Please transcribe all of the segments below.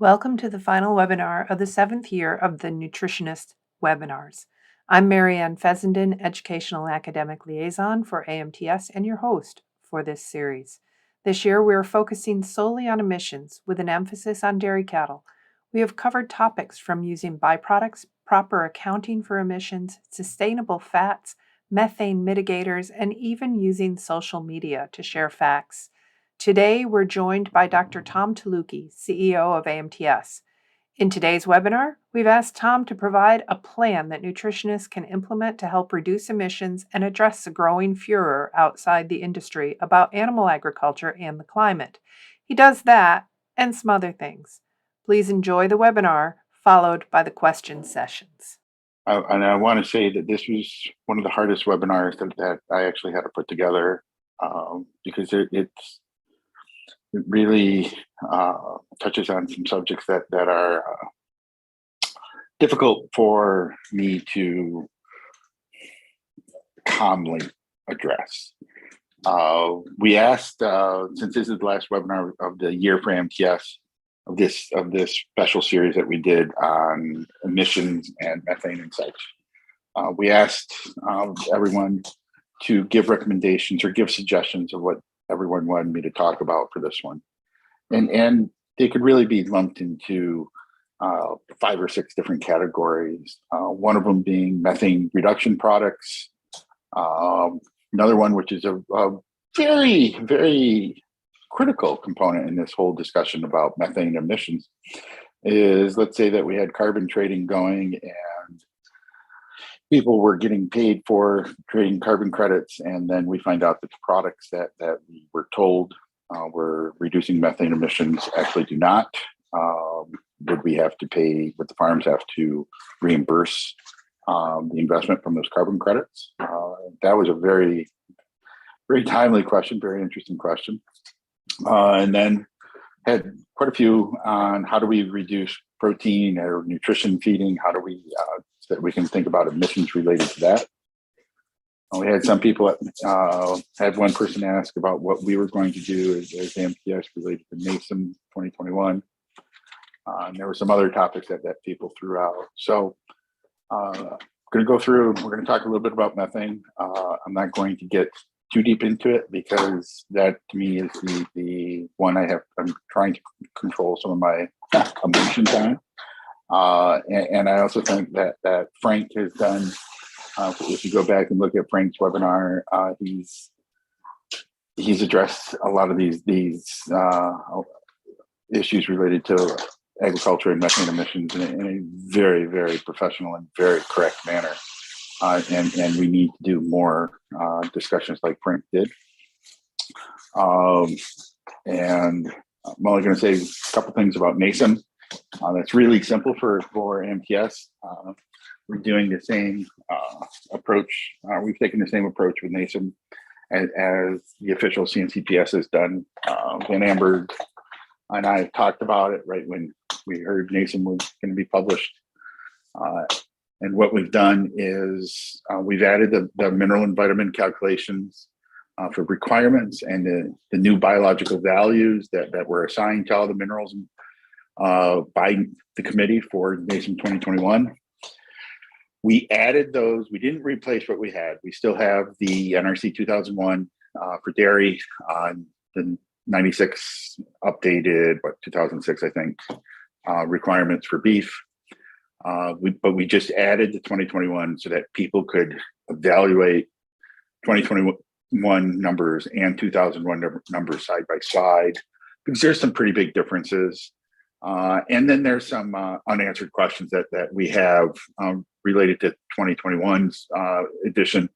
Welcome to the final webinar of the 7th year of the Nutritionist webinars. I'm Marianne Fessenden, Educational and Academic Liaison for AMTS and your host for this series. This year we are focusing solely on emissions with an emphasis on dairy cattle. We have covered topics from using byproducts, proper accounting for emissions, sustainable fats, methane mitigators, and even using social media to share facts. Today, we're joined by Dr. Tom Tylutki, CEO of AMTS. In today's webinar, we've asked Tom to provide a plan that nutritionists can implement to help reduce emissions and address the growing furor outside the industry about animal agriculture and the climate. He does that and some other things. Please enjoy the webinar, followed by the question sessions. And I want to say that this was one of the hardest webinars that I actually had to put together because it really touches on some subjects that are difficult for me to calmly address. We asked, since this is the last webinar of the year for AMTS, of this special series that we did on emissions and methane and such, we asked everyone to give recommendations or give suggestions of what everyone wanted me to talk about for this one. And they could really be lumped into 5 or 6 different categories. One of them being methane reduction products. Another one, which is a very, very critical component in this whole discussion about methane emissions, is let's say that we had carbon trading going and people were getting paid for trading carbon credits, and then we find out that the products that we were told were reducing methane emissions actually do not. Would we have to pay, would the farms have to reimburse the investment from those carbon credits? That was a very, very timely question, very interesting question. And then had quite a few on how do we reduce protein or nutrition feeding? How do we, so that we can think about emissions related to that. We had some people, had one person ask about what we were going to do as AMTS related to NASEM 2021. And there were some other topics that people threw out. So going to go through, we're going to talk a little bit about methane. I'm not going to get too deep into it because that to me is the one I'm trying to control some of my emotions on. And I also think that Frank has done, if you go back and look at Frank's webinar, he's addressed a lot of these issues related to agriculture and methane emissions in a very, very professional and very correct manner. And we need to do more discussions like Frank did. And I'm only going to say a couple things about NASEM. That's really simple for MTS. We're doing the same approach. We've taken the same approach with NASEM as the official CNCPS has done. Van Amberg and I talked about it right when we heard NASEM was going to be published. And what we've done is we've added the mineral and vitamin calculations for requirements and the new biological values that were assigned to all the minerals by the committee for NASEM 2021. We added those. We didn't replace what we had. We still have the NRC 2001 for dairy, the 96 updated, 2006, I think, requirements for beef. But we just added the 2021 so that people could evaluate 2021 numbers and 2001 numbers side by side, because there's some pretty big differences. And then there's some unanswered questions that we have related to 2021's edition,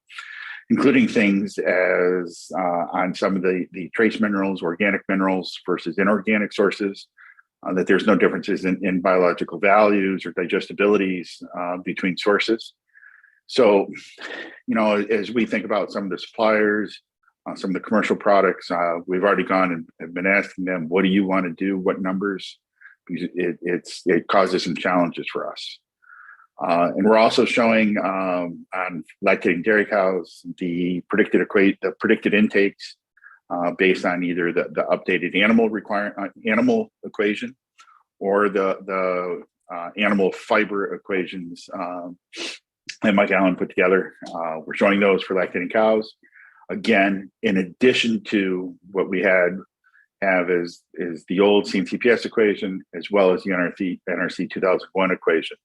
including things as on some of the trace minerals, organic minerals versus inorganic sources, that there's no differences in biological values or digestibilities between sources. So, as we think about some of the suppliers, some of the commercial products, we've already gone and have been asking them, what do you want to do? What numbers? Because it causes some challenges for us. And we're also showing on lactating dairy cows the predicted intakes based on either the updated animal equation or the animal fiber equations that Mike Allen put together. We're showing those for lactating cows. Again, in addition to what we have is the old CNCPS equation, as well as the NRC 2001 equation.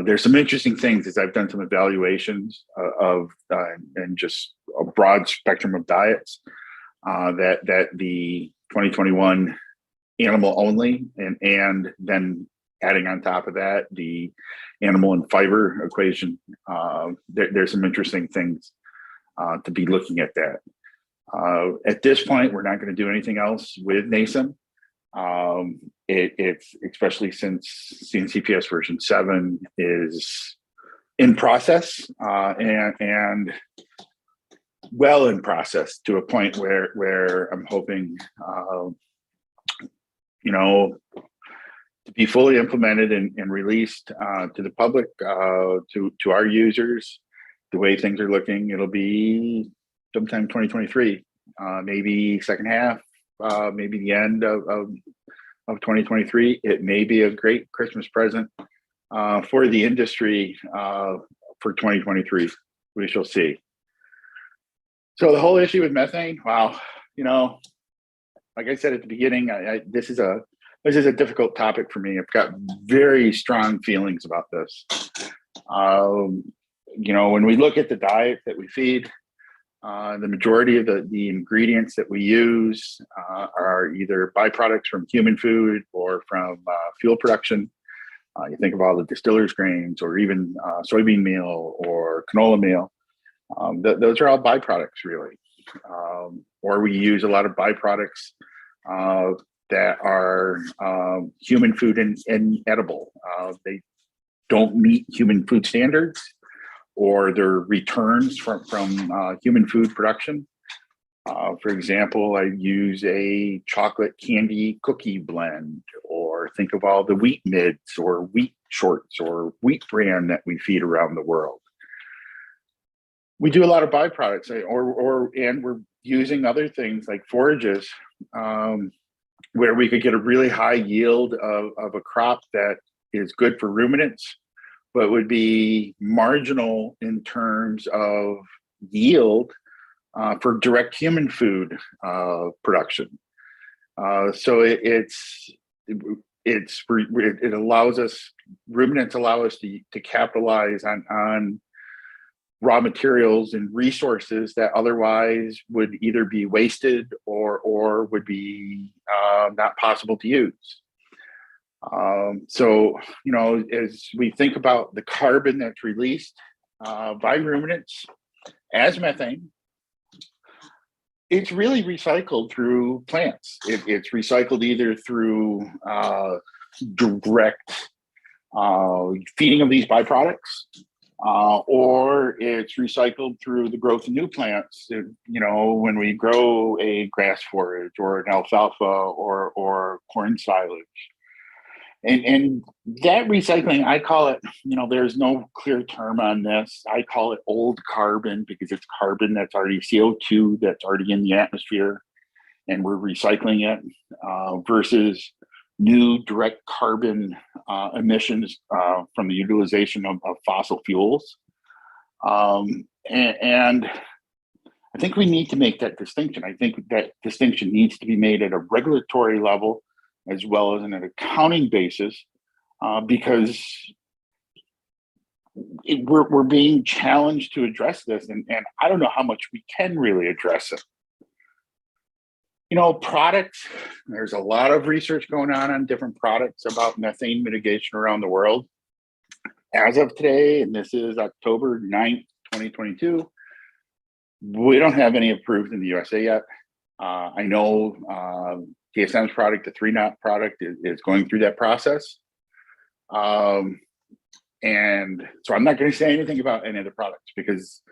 There's some interesting things as I've done some evaluations and just a broad spectrum of diets that the 2021 animal only and then adding on top of that the animal and fiber equation. There's some interesting things to be looking at that. At this point, we're not going to do anything else with NASEM. It's especially since CNCPS version 7 is in process and well in process to a point where I'm hoping, to be fully implemented and released to the public, to our users. The way things are looking, it'll be sometime 2023, maybe second half, maybe the end of 2023. It may be a great Christmas present for the industry for 2023. We shall see. So the whole issue with methane, wow, like I said at the beginning, this is a difficult topic for me. I've got very strong feelings about this. When we look at the diet that we feed, the majority of the ingredients that we use are either byproducts from human food or from fuel production. You think of all the distillers' grains, or even soybean meal or canola meal. Those are all byproducts, really. Or we use a lot of byproducts that are human food and edible. They don't meet human food standards, or they're returns from human food production. For example, I use a chocolate candy cookie blend, or think of all the wheat mids or wheat shorts or wheat bran that we feed around the world. We do a lot of byproducts, and we're using other things like forages, where we could get a really high yield of a crop that is good for ruminants, but would be marginal in terms of yield for direct human food production. So it allows us, ruminants allow us to capitalize on raw materials and resources that otherwise would either be wasted or would be not possible to use. So, as we think about the carbon that's released by ruminants as methane, it's really recycled through plants. It's recycled either through direct feeding of these byproducts, or it's recycled through the growth of new plants. When we grow a grass forage or an alfalfa or corn silage. And that recycling, I call it, there's no clear term on this. I call it old carbon because it's carbon that's already CO2 that's already in the atmosphere, and we're recycling it, versus new direct carbon emissions from the utilization of fossil fuels. And I think we need to make that distinction. I think that distinction needs to be made at a regulatory level as well as on an accounting basis, because we're being challenged to address this, and I don't know how much we can really address it. Products, there's a lot of research going on different products about methane mitigation around the world. As of today, and this is October 9th, 2022, we don't have any approved in the USA yet. I know KSM's product, the 3-knot product, is going through that process. And so I'm not going to say anything about any of the products because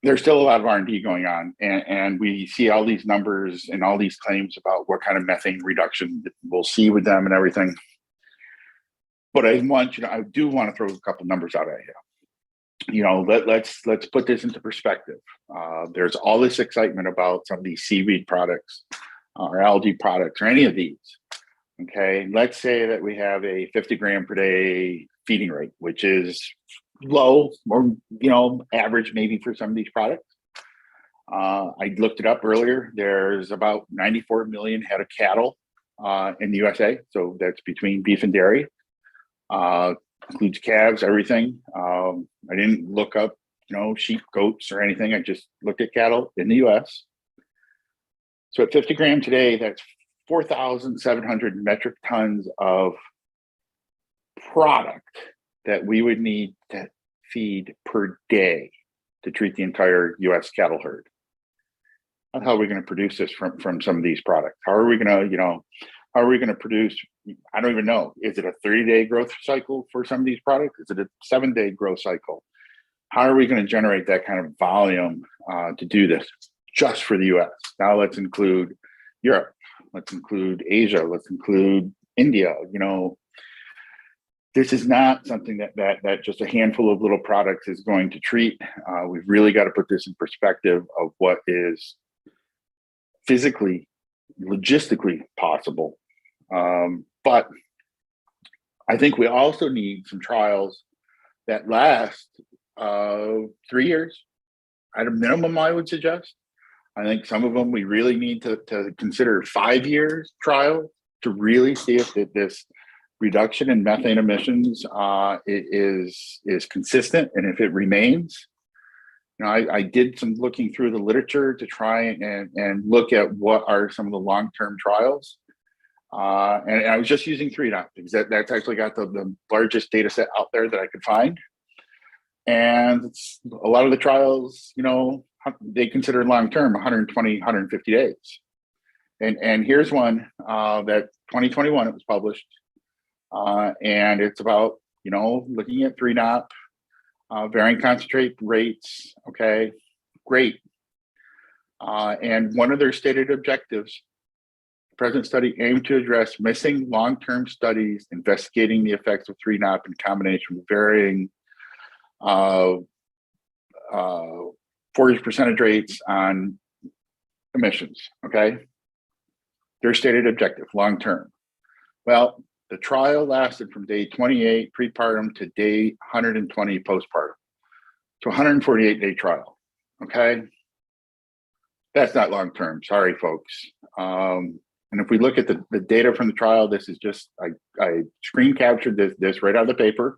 there's still a lot of R&D going on. And we see all these numbers and all these claims about what kind of methane reduction we'll see with them and everything. But I do want to throw a couple numbers out at you. Let's put this into perspective. There's all this excitement about some of these seaweed products or algae products or any of these. Okay, let's say that we have a 50 gram per day feeding rate, which is low or average maybe for some of these products. I looked it up earlier. There's about 94 million head of cattle in the USA. So that's between beef and dairy. Includes calves, everything. I didn't look up, sheep, goats, or anything. I just looked at cattle in the US. So at 50 gram today, that's 4,700 metric tons of product that we would need to feed per day to treat the entire US cattle herd. How are we going to produce this from some of these products? How are we going to produce? I don't even know. Is it a 30-day growth cycle for some of these products? Is it a 7-day growth cycle? How are we going to generate that kind of volume to do this just for the US? Now let's include Europe. Let's include Asia. Let's include India. This is not something that just a handful of little products is going to treat. We've really got to put this in perspective of what is physically, logistically possible. But I think we also need some trials that last 3 years at a minimum, I would suggest. I think some of them we really need to consider 5 years trial to really see if this reduction in methane emissions is consistent and if it remains. I did some looking through the literature to try and look at what are some of the long-term trials. And I was just using 3NOP because that's actually got the largest data set out there that I could find. And a lot of the trials, they consider long-term 120, 150 days. And here's one that 2021, it was published. And it's about, looking at 3NOP, varying concentrate rates. Okay, great. And one of their stated objectives, the present study aimed to address missing long-term studies investigating the effects of 3NOP in combination with varying forage percentage rates on emissions. Okay, their stated objective, long-term. Well, the trial lasted from day 28 prepartum to day 120 postpartum. So 148-day trial, okay? That's not long-term, sorry, folks. And if we look at the data from the trial, this is just, I screen captured this right out of the paper.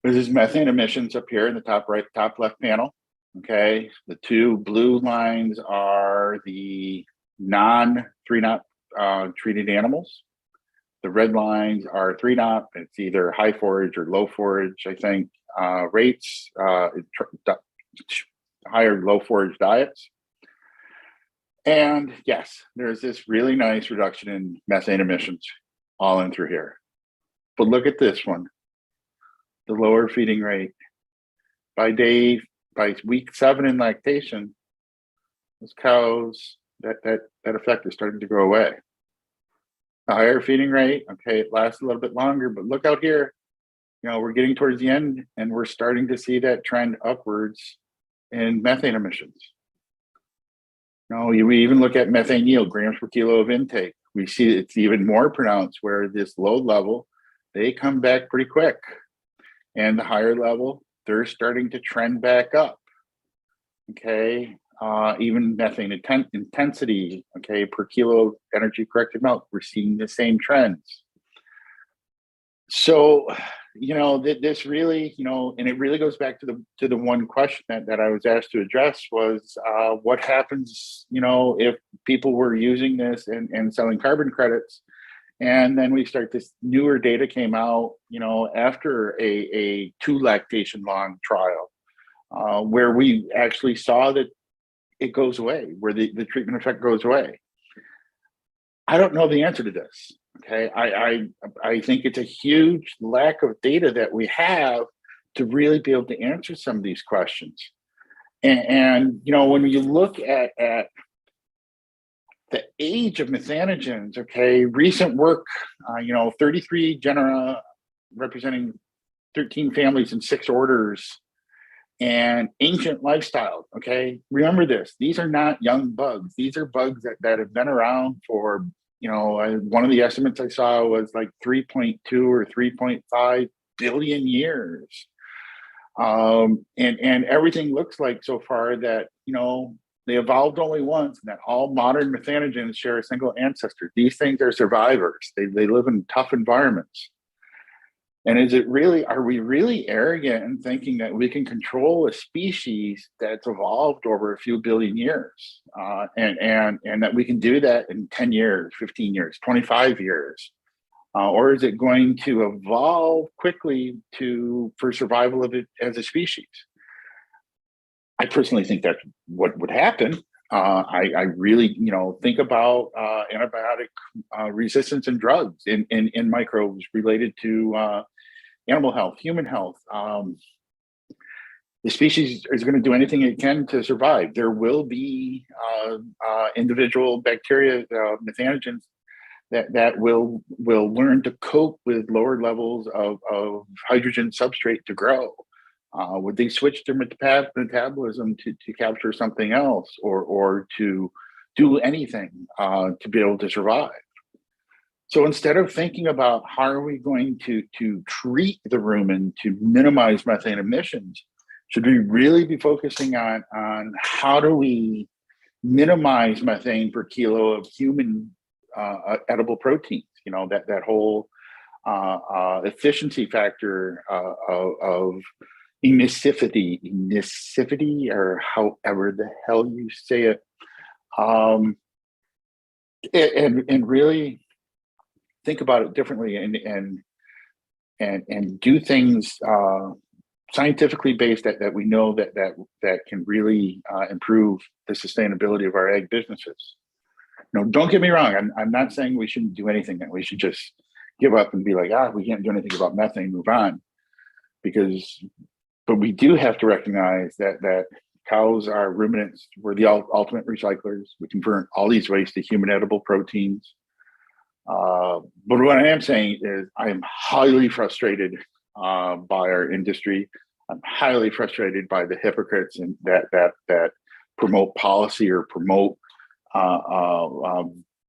This is methane emissions up here in the top right, top left panel, okay? The two blue lines are the non-3NOP treated animals. The red lines are 3NOP. It's either high forage or low forage, I think, rates, higher low forage diets. And yes, there's this really nice reduction in methane emissions all in through here. But look at this one, the lower feeding rate. By week 7 in lactation, those cows, that effect is starting to go away. A higher feeding rate, okay, it lasts a little bit longer, but look out here, we're getting towards the end and we're starting to see that trend upwards in methane emissions. We even look at methane yield, grams per kilo of intake. We see it's even more pronounced where this low level, they come back pretty quick. And the higher level, they're starting to trend back up, okay? Even methane intensity, okay, per kilo of energy corrected milk, we're seeing the same trends. So, this really, and it really goes back to the one question that I was asked to address was what happens, if people were using this and selling carbon credits, and then we start this newer data came out, after a 2 lactation long trial, where we actually saw that it goes away, where the treatment effect goes away. I don't know the answer to this. Okay, I think it's a huge lack of data that we have to really be able to answer some of these questions. And when you look at the age of methanogens, okay, recent work, 33 genera representing 13 families and 6 orders, and ancient lifestyle, okay? Remember this, these are not young bugs. These are bugs that have been around for one of the estimates I saw was like 3.2 or 3.5 billion years. And everything looks like so far that, they evolved only once, and that all modern methanogens share a single ancestor. These things are survivors. They live in tough environments. And are we really arrogant in thinking that we can control a species that's evolved over a few billion years? And that we can do that in 10 years, 15 years, 25 years? Or is it going to evolve quickly for survival of it as a species? I personally think that's what would happen. I really, think about antibiotic resistance in drugs, in microbes related to animal health, human health. The species is going to do anything it can to survive. There will be individual bacteria, methanogens, that will learn to cope with lower levels of hydrogen substrate to grow. Would they switch their metabolism to capture something else, or to do anything to be able to survive? So instead of thinking about how are we going to treat the rumen to minimize methane emissions, should we really be focusing on how do we minimize methane per kilo of human edible proteins? That whole efficiency factor of emissivity, or however the hell you say it, and really think about it differently, and do things scientifically based that we know that can really improve the sustainability of our ag businesses. Don't get me wrong. I'm not saying we shouldn't do anything, that we should just give up and be like, we can't do anything about methane, move on. But we do have to recognize that cows are ruminants. We're the ultimate recyclers. We convert all these wastes to human edible proteins. But what I am saying is I am highly frustrated by our industry. I'm highly frustrated by the hypocrites and that promote policy or promote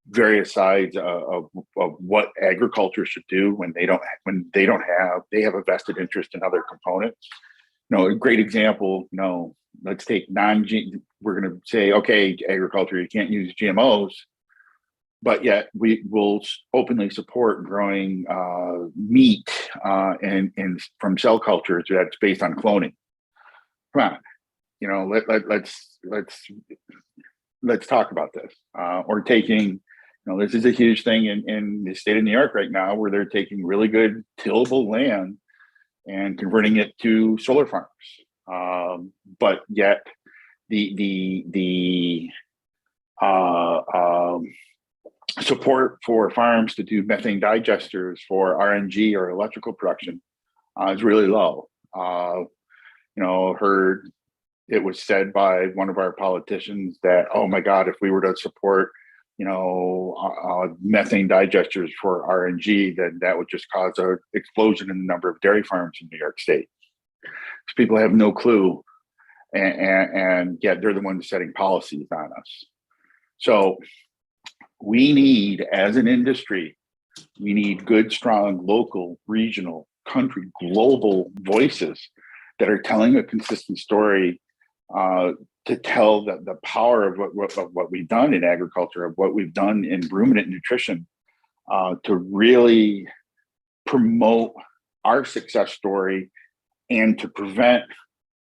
various sides of what agriculture should do when they have a vested interest in other components. A great example, let's take we're going to say, okay, agriculture, you can't use GMOs, but yet we will openly support growing meat and from cell cultures that's based on cloning. Come on, let's talk about this. Or taking, this is a huge thing in the state of New York right now, where they're taking really good tillable land and converting it to solar farms. But yet the support for farms to do methane digesters for RNG or electrical production is really low. Heard it was said by one of our politicians that, oh my God, if we were to support, methane digesters for RNG, then that would just cause an explosion in the number of dairy farms in New York State. So people have no clue, and yet they're the ones setting policies on us. So we need, as an industry, we need good, strong, local, regional, country, global voices that are telling a consistent story to tell the power of what we've done in agriculture, of what we've done in ruminant nutrition, to really promote our success story and to prevent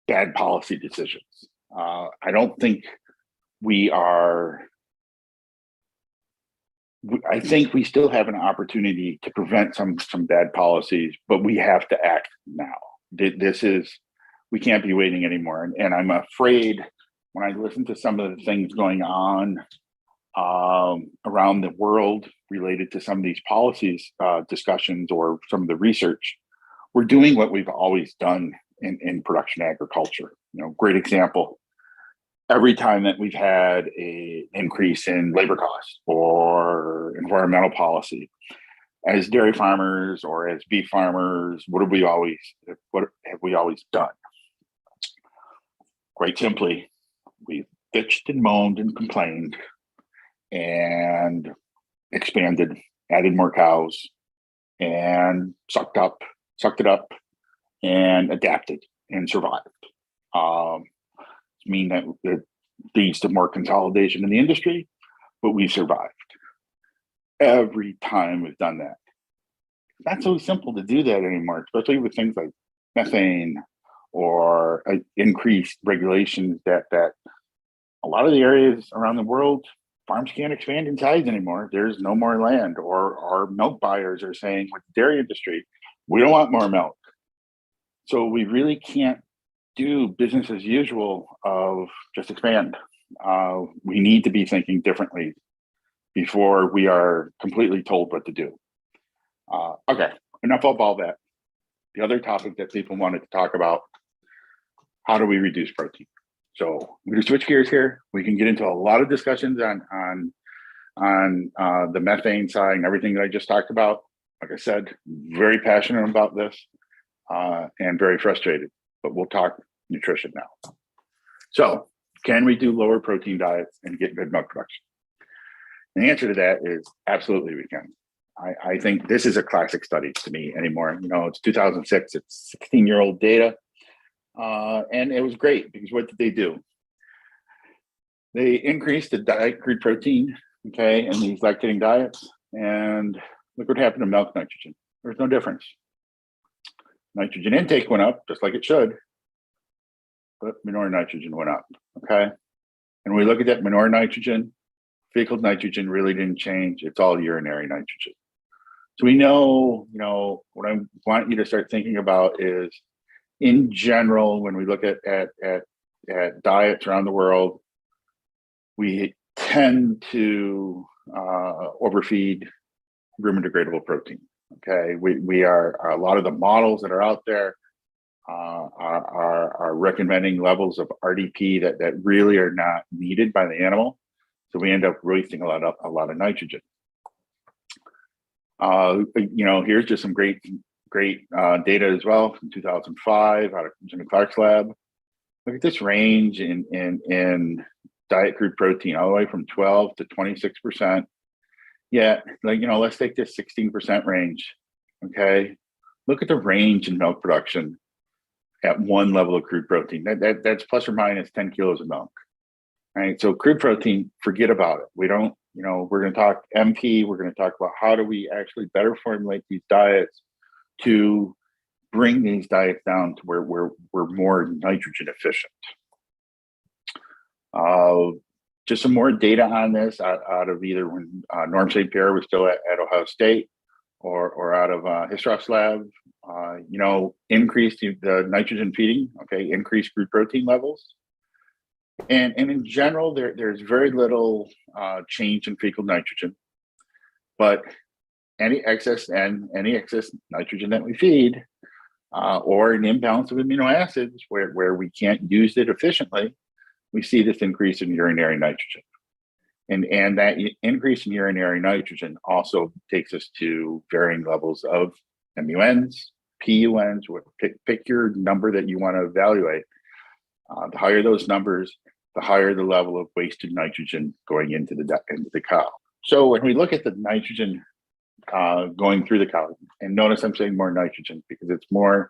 bad policy decisions. I don't think I think we still have an opportunity to prevent some bad policies, but we have to act now. We can't be waiting anymore. And I'm afraid when I listen to some of the things going on around the world related to some of these policies discussions or some of the research, we're doing what we've always done in production agriculture. Great example. Every time that we've had an increase in labor costs or environmental policy, as dairy farmers or as beef farmers, what have we always done? Quite simply, we've bitched and moaned and complained, and expanded, added more cows, and sucked it up, and adapted and survived. Mean that it leads to more consolidation in the industry, but we survived every time we've done that. It's not so simple to do that anymore, especially with things like methane or increased regulations that a lot of the areas around the world, farms can't expand in size anymore. There's no more land, or our milk buyers are saying with the dairy industry, we don't want more milk. So we really can't do business as usual of just expand. We need to be thinking differently before we are completely told what to do. Okay, enough of all that. The other topic that people wanted to talk about, how do we reduce protein? So we're gonna switch gears here. We can get into a lot of discussions on the methane side and everything that I just talked about. Like I said, very passionate about this and very frustrated, but we'll talk nutrition now. So can we do lower protein diets and get good milk production? And the answer to that is absolutely we can. I think this is a classic study to me anymore. You know, it's 2006, it's 16-year-old data. And it was great because what did they do? They increased the diet crude protein, okay, in these lactating diets. And look what happened to milk nitrogen. There's no difference. Nitrogen intake went up just like it should, but manure nitrogen went up, okay? And we look at that manure nitrogen, fecal nitrogen really didn't change. It's all urinary nitrogen. So we know, you know, what I want you to start thinking about is, in general, when we look at diets around the world, we tend to overfeed rumen degradable protein. Okay, we are a lot of the models that are out there are recommending levels of RDP that really are not needed by the animal, so we end up wasting a lot of nitrogen. You know, here's just some great data as well from 2005 out of Jimmy Clark's lab. Look at this range in diet crude protein, all the way from 12 to 26%. Yeah, like, you know, let's take this 16% range, okay? Look at the range in milk production at one level of crude protein. That's plus or minus 10 kilos of milk, right? So crude protein, forget about it. We don't, you know, we're gonna talk MP, we're gonna talk about how do we actually better formulate these diets to bring these diets down to where we're more nitrogen efficient. Just some more data on this out of either when Norm St. Pierre was still at Ohio State or out of Histroff's lab. You know, increased the nitrogen feeding, okay, increased crude protein levels. And in general, there's very little change in fecal nitrogen, but any excess nitrogen that we feed or an imbalance of amino acids where we can't use it efficiently, we see this increase in urinary nitrogen. And that increase in urinary nitrogen also takes us to varying levels of MUNs, PUNs, pick your number that you want to evaluate. The higher those numbers, the higher the level of wasted nitrogen going into the cow. So when we look at the nitrogen going through the cow, and notice I'm saying more nitrogen because it's what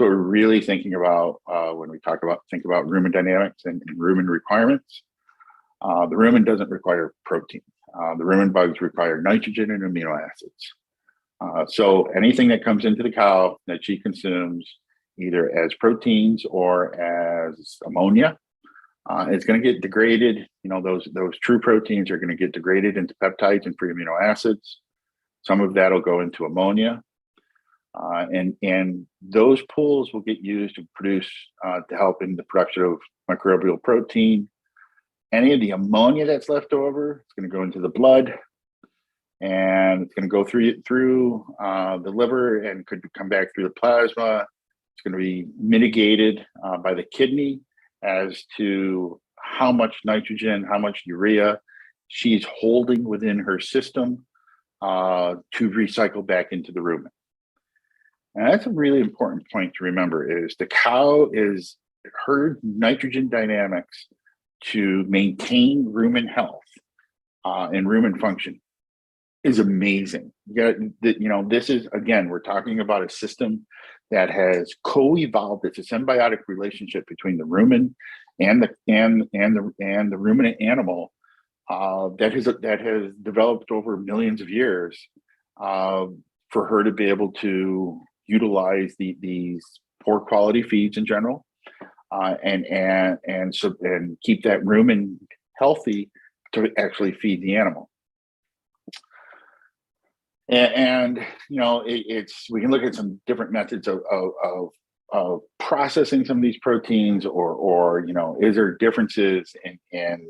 we're really thinking about when we think about rumen dynamics and rumen requirements. The rumen doesn't require protein. The rumen bugs require nitrogen and amino acids. So anything that comes into the cow that she consumes, either as proteins or as ammonia, it's going to get degraded. You know, those true proteins are going to get degraded into peptides and free amino acids. Some of that will go into ammonia. And those pools will get used to produce, to help in the production of microbial protein. Any of the ammonia that's left over, it's going to go into the blood, and it's going to go through the liver and could come back through the plasma. It's going to be mitigated by the kidney as to how much nitrogen, how much urea she's holding within her system to recycle back into the rumen. And that's a really important point to remember, is the cow is her nitrogen dynamics to maintain rumen health and rumen function is amazing. This is, again, we're talking about a system that has co-evolved. It's a symbiotic relationship between the rumen and the ruminant animal that has developed over millions of years for her to be able to utilize these poor quality feeds in general, and keep that rumen healthy to actually feed the animal. And we can look at some different methods of processing some of these proteins, or is there differences in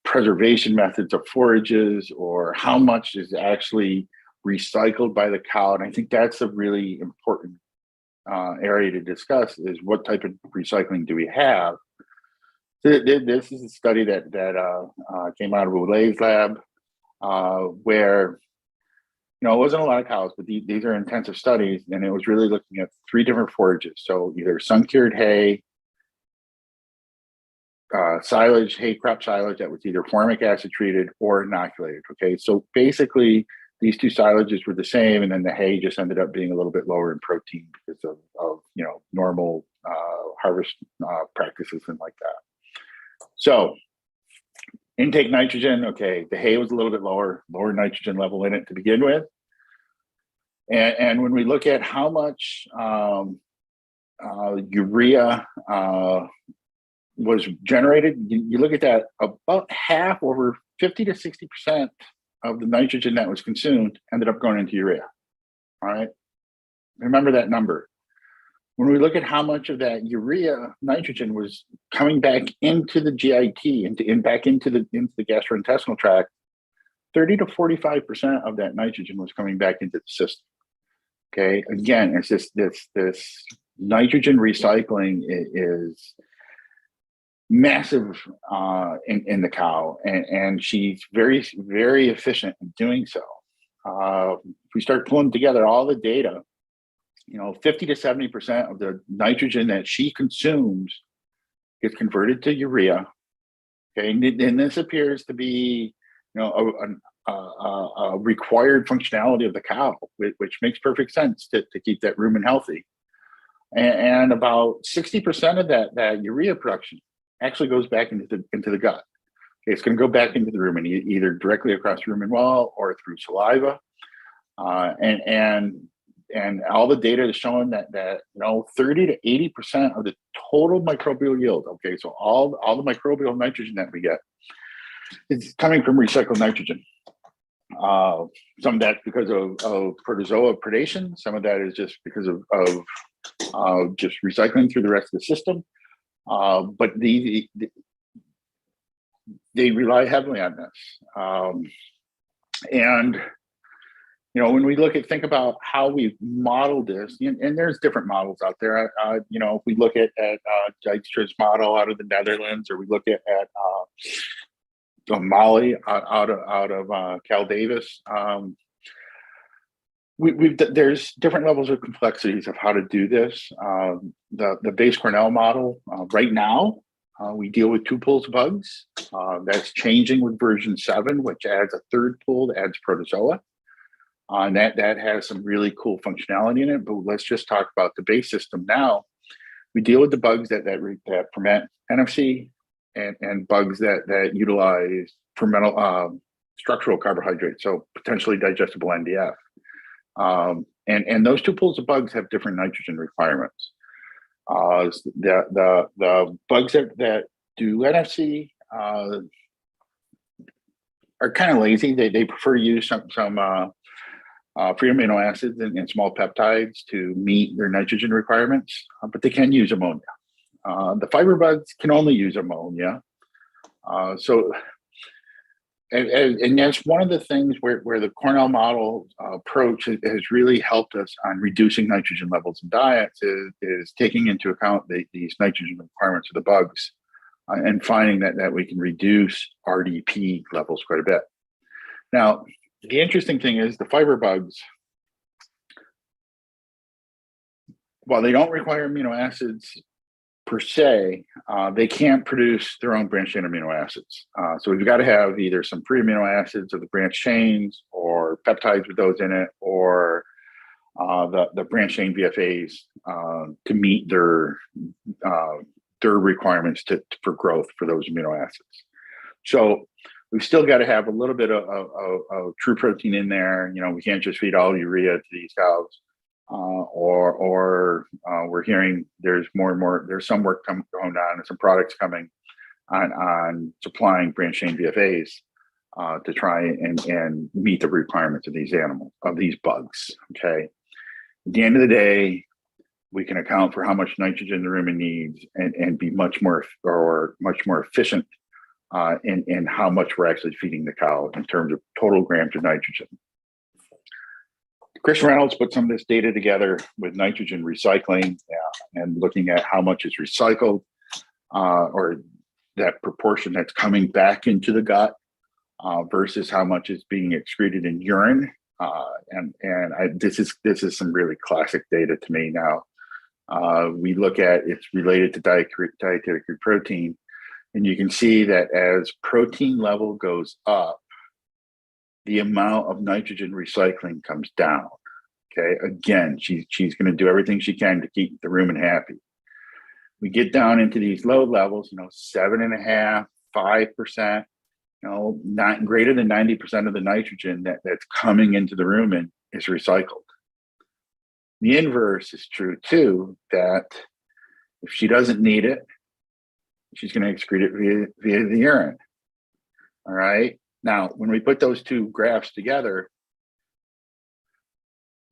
preservation methods of forages, or how much is actually recycled by the cow. And I think that's a really important area to discuss, is what type of recycling do we have. This is a study that came out of Oulay's lab, where it wasn't a lot of cows, but these are intensive studies, and it was really looking at 3 different forages. So either sun-cured hay, silage, hay crop silage that was either formic acid treated or inoculated. Okay, so basically these 2 silages were the same, and then the hay just ended up being a little bit lower in protein because of normal harvest practices and like that. So intake nitrogen, okay, the hay was a little bit lower nitrogen level in it to begin with. And when we look at how much urea was generated, you look at that, about half, over 50 to 60% of the nitrogen that was consumed ended up going into urea. All right, remember that number. When we look at how much of that urea nitrogen was coming back into the GIT, back into the gastrointestinal tract, 30 to 45% of that nitrogen was coming back into the system. Okay, again, it's just this nitrogen recycling is massive in the cow, and she's very, very efficient in doing so. If we start pulling together all the data, 50 to 70% of the nitrogen that she consumes gets converted to urea. Okay, and this appears to be, a required functionality of the cow, which makes perfect sense to keep that rumen healthy. And about 60% of that urea production actually goes back into the gut. Okay, it's going to go back into the rumen, either directly across the rumen wall or through saliva. And all the data is showing that 30 to 80% of the total microbial yield. Okay, so all the microbial nitrogen that we get is coming from recycled nitrogen. Some of that's because of protozoa predation. Some of that is just because of just recycling through the rest of the system. But they rely heavily on this. And when we think about how we've modeled this, and there's different models out there. If we look at Dijkstra's model out of the Netherlands, or we look at Molly out of Cal Davis, there's different levels of complexities of how to do this. The base Cornell model right now, we deal with 2 pools of bugs. That's changing with version 7, which adds a 3rd pool that adds protozoa. And that has some really cool functionality in it. But let's just talk about the base system now. We deal with the bugs that ferment NFC, and bugs that utilize fermental structural carbohydrates, so potentially digestible NDF. And those 2 pools of bugs have different nitrogen requirements. The bugs that do NFC are kind of lazy. They prefer to use some free amino acids and small peptides to meet their nitrogen requirements, but they can use ammonia. The fiber bugs can only use ammonia. And that's one of the things where the Cornell model approach has really helped us on reducing nitrogen levels in diets, is taking into account these nitrogen requirements of the bugs, and finding that we can reduce RDP levels quite a bit. Now, the interesting thing is the fiber bugs, while they don't require amino acids per se, they can't produce their own branched chain amino acids. So we've got to have either some free amino acids of the branched chains or peptides with those in it, or the branched chain VFAs to meet their requirements for growth for those amino acids. So we've still got to have a little bit of true protein in there. You know, we can't just feed all urea to these cows. Or we're hearing there's more and more, there's some work going on and some products coming on supplying branched chain VFAs to try and meet the requirements of these animals, of these bugs. Okay. At the end of the day, we can account for how much nitrogen the rumen needs and be much more efficient in how much we're actually feeding the cow in terms of total grams of nitrogen. Chris Reynolds put some of this data together with nitrogen recycling and looking at how much is recycled or that proportion that's coming back into the gut versus how much is being excreted in urine. This is some really classic data to me now. We look at it's related to dietary crude protein, and you can see that as protein level goes up, the amount of nitrogen recycling comes down. Okay, again, she's going to do everything she can to keep the rumen happy. We get down into these low levels, 7.5%, 5%, not greater than 90% of the nitrogen that's coming into the rumen is recycled. The inverse is true too, that if she doesn't need it, she's going to excrete it via the urine. All right. Now, when we put those two graphs together,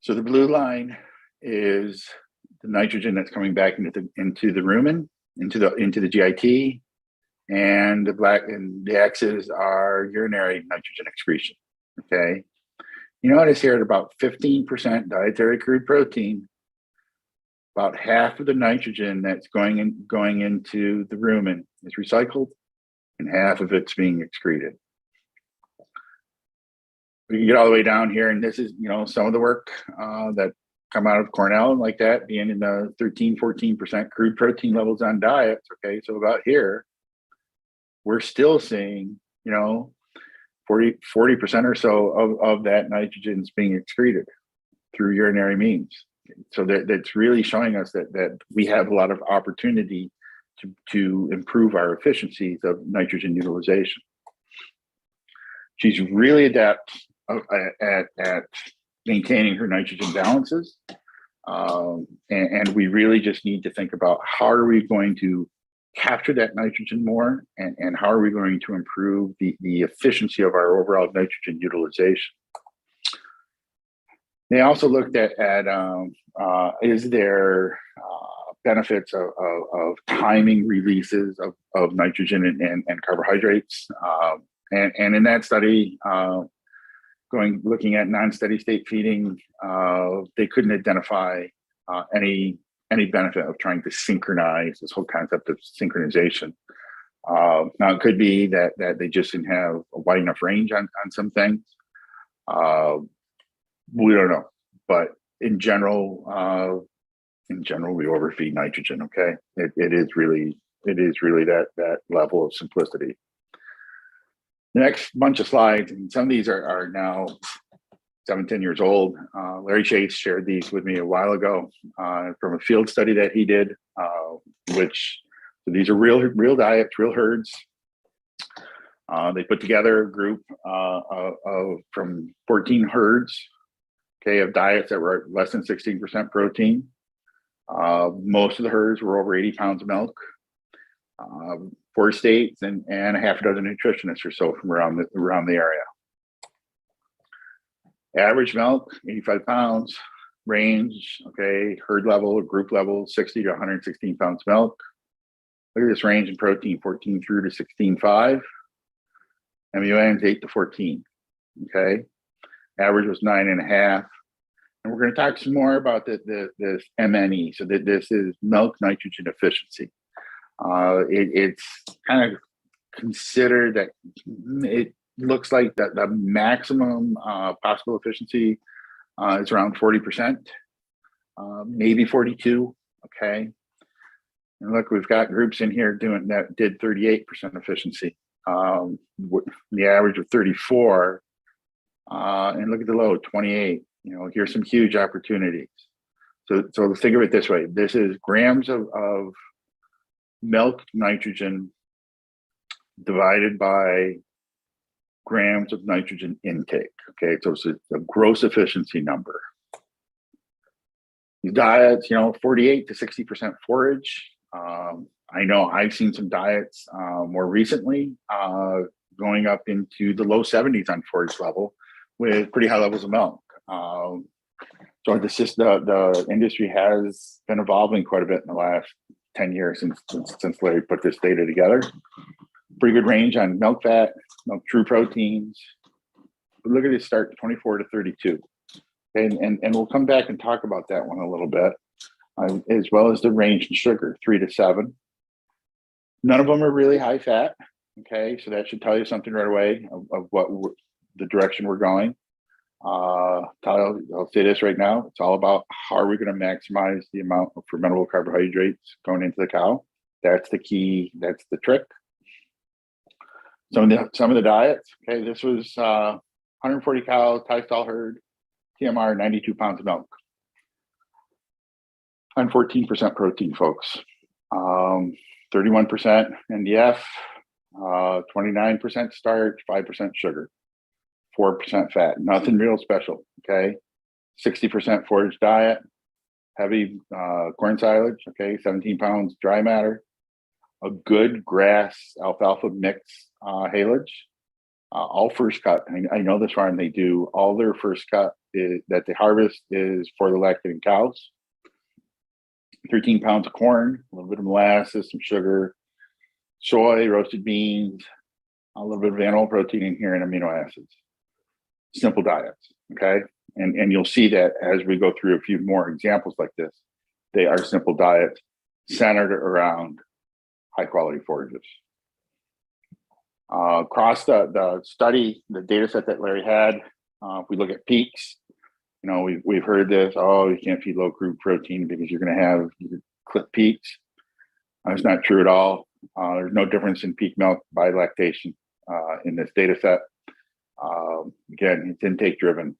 so the blue line is the nitrogen that's coming back into the rumen, into the GIT, and the X's are urinary nitrogen excretion. Okay. You notice here at about 15% dietary crude protein, about half of the nitrogen that's going into the rumen is recycled, and half of it's being excreted. We can get all the way down here, and this is, some of the work that come out of Cornell and like that, being in the 13, 14% crude protein levels on diets. Okay, so about here, we're still seeing, 40% or so of that nitrogen is being excreted through urinary means. So that's really showing us that we have a lot of opportunity to improve our efficiencies of nitrogen utilization. She's really adept at maintaining her nitrogen balances. And we really just need to think about how are we going to capture that nitrogen more, and how are we going to improve the efficiency of our overall nitrogen utilization. They also looked at is there benefits of timing releases of nitrogen and carbohydrates. And in that study, looking at non-steady state feeding, they couldn't identify any benefit of trying to synchronize this whole concept of synchronization. Now it could be that they just didn't have a wide enough range on some things. We don't know, but in general, we overfeed nitrogen. Okay, it is really that level of simplicity. The next bunch of slides, and some of these are now 7-10 years old. Larry Chase shared these with me a while ago from a field study that he did, so these are real diets, real herds. They put together a group from 14 herds, okay, of diets that were less than 16% protein. Most of the herds were over 80 pounds of milk. 4 states and a half a dozen nutritionists or so from around the area. Average milk, 85 pounds. Range, okay, herd level or group level, 60 to 116 pounds of milk. Look at this range in protein, 14 through to 16.5. MUNs 8 to 14. Okay, average was 9.5. And we're going to talk some more about this MNE. So that this is milk nitrogen efficiency. It's kind of considered that it looks like that the maximum possible efficiency is around 40%, maybe 42. Okay, And look, we've got groups in here doing that did 38% efficiency. The average of 34, and look at the low 28. Here's some huge opportunities. So think of it this way: this is grams of milk nitrogen divided by grams of nitrogen intake. Okay, so it's a gross efficiency number. These diets, 48 to 60% forage. I know I've seen some diets more recently going up into the low 70s on forage level with pretty high levels of milk. So the industry has been evolving quite a bit in the last 10 years since Larry put this data together. Pretty good range on milk fat, milk true proteins. But look at this start, 24 to 32. And we'll come back and talk about that one a little bit, as well as the range in sugar, 3 to 7. None of them are really high fat. Okay, so that should tell you something right away of what the direction we're going. I'll say this right now: it's all about how are we going to maximize the amount of fermentable carbohydrates going into the cow. That's the key. That's the trick. Some of the diets. Okay, this was 140 cow tie stall herd, TMR 92 pounds of milk on 14% protein, folks. 31% NDF, 29% starch, 5% sugar, 4% fat. Nothing real special. Okay, 60% forage diet, heavy corn silage. Okay, 17 pounds dry matter, a good grass alfalfa mix haylage. All first cut. I know this farm, they do all their first cut that they harvest is for the lactating cows. 13 pounds of corn, a little bit of molasses, some sugar, soy, roasted beans, a little bit of animal protein in here, and amino acids. Simple diets, okay? And you'll see that as we go through a few more examples like this. They are simple diets centered around high quality forages. Across the study, the data set that Larry had, if we look at peaks, we've heard this, you can't feed low crude protein because you're going to have clip peaks. That's not true at all. There's no difference in peak milk by lactation in this data set. Again, it's intake driven.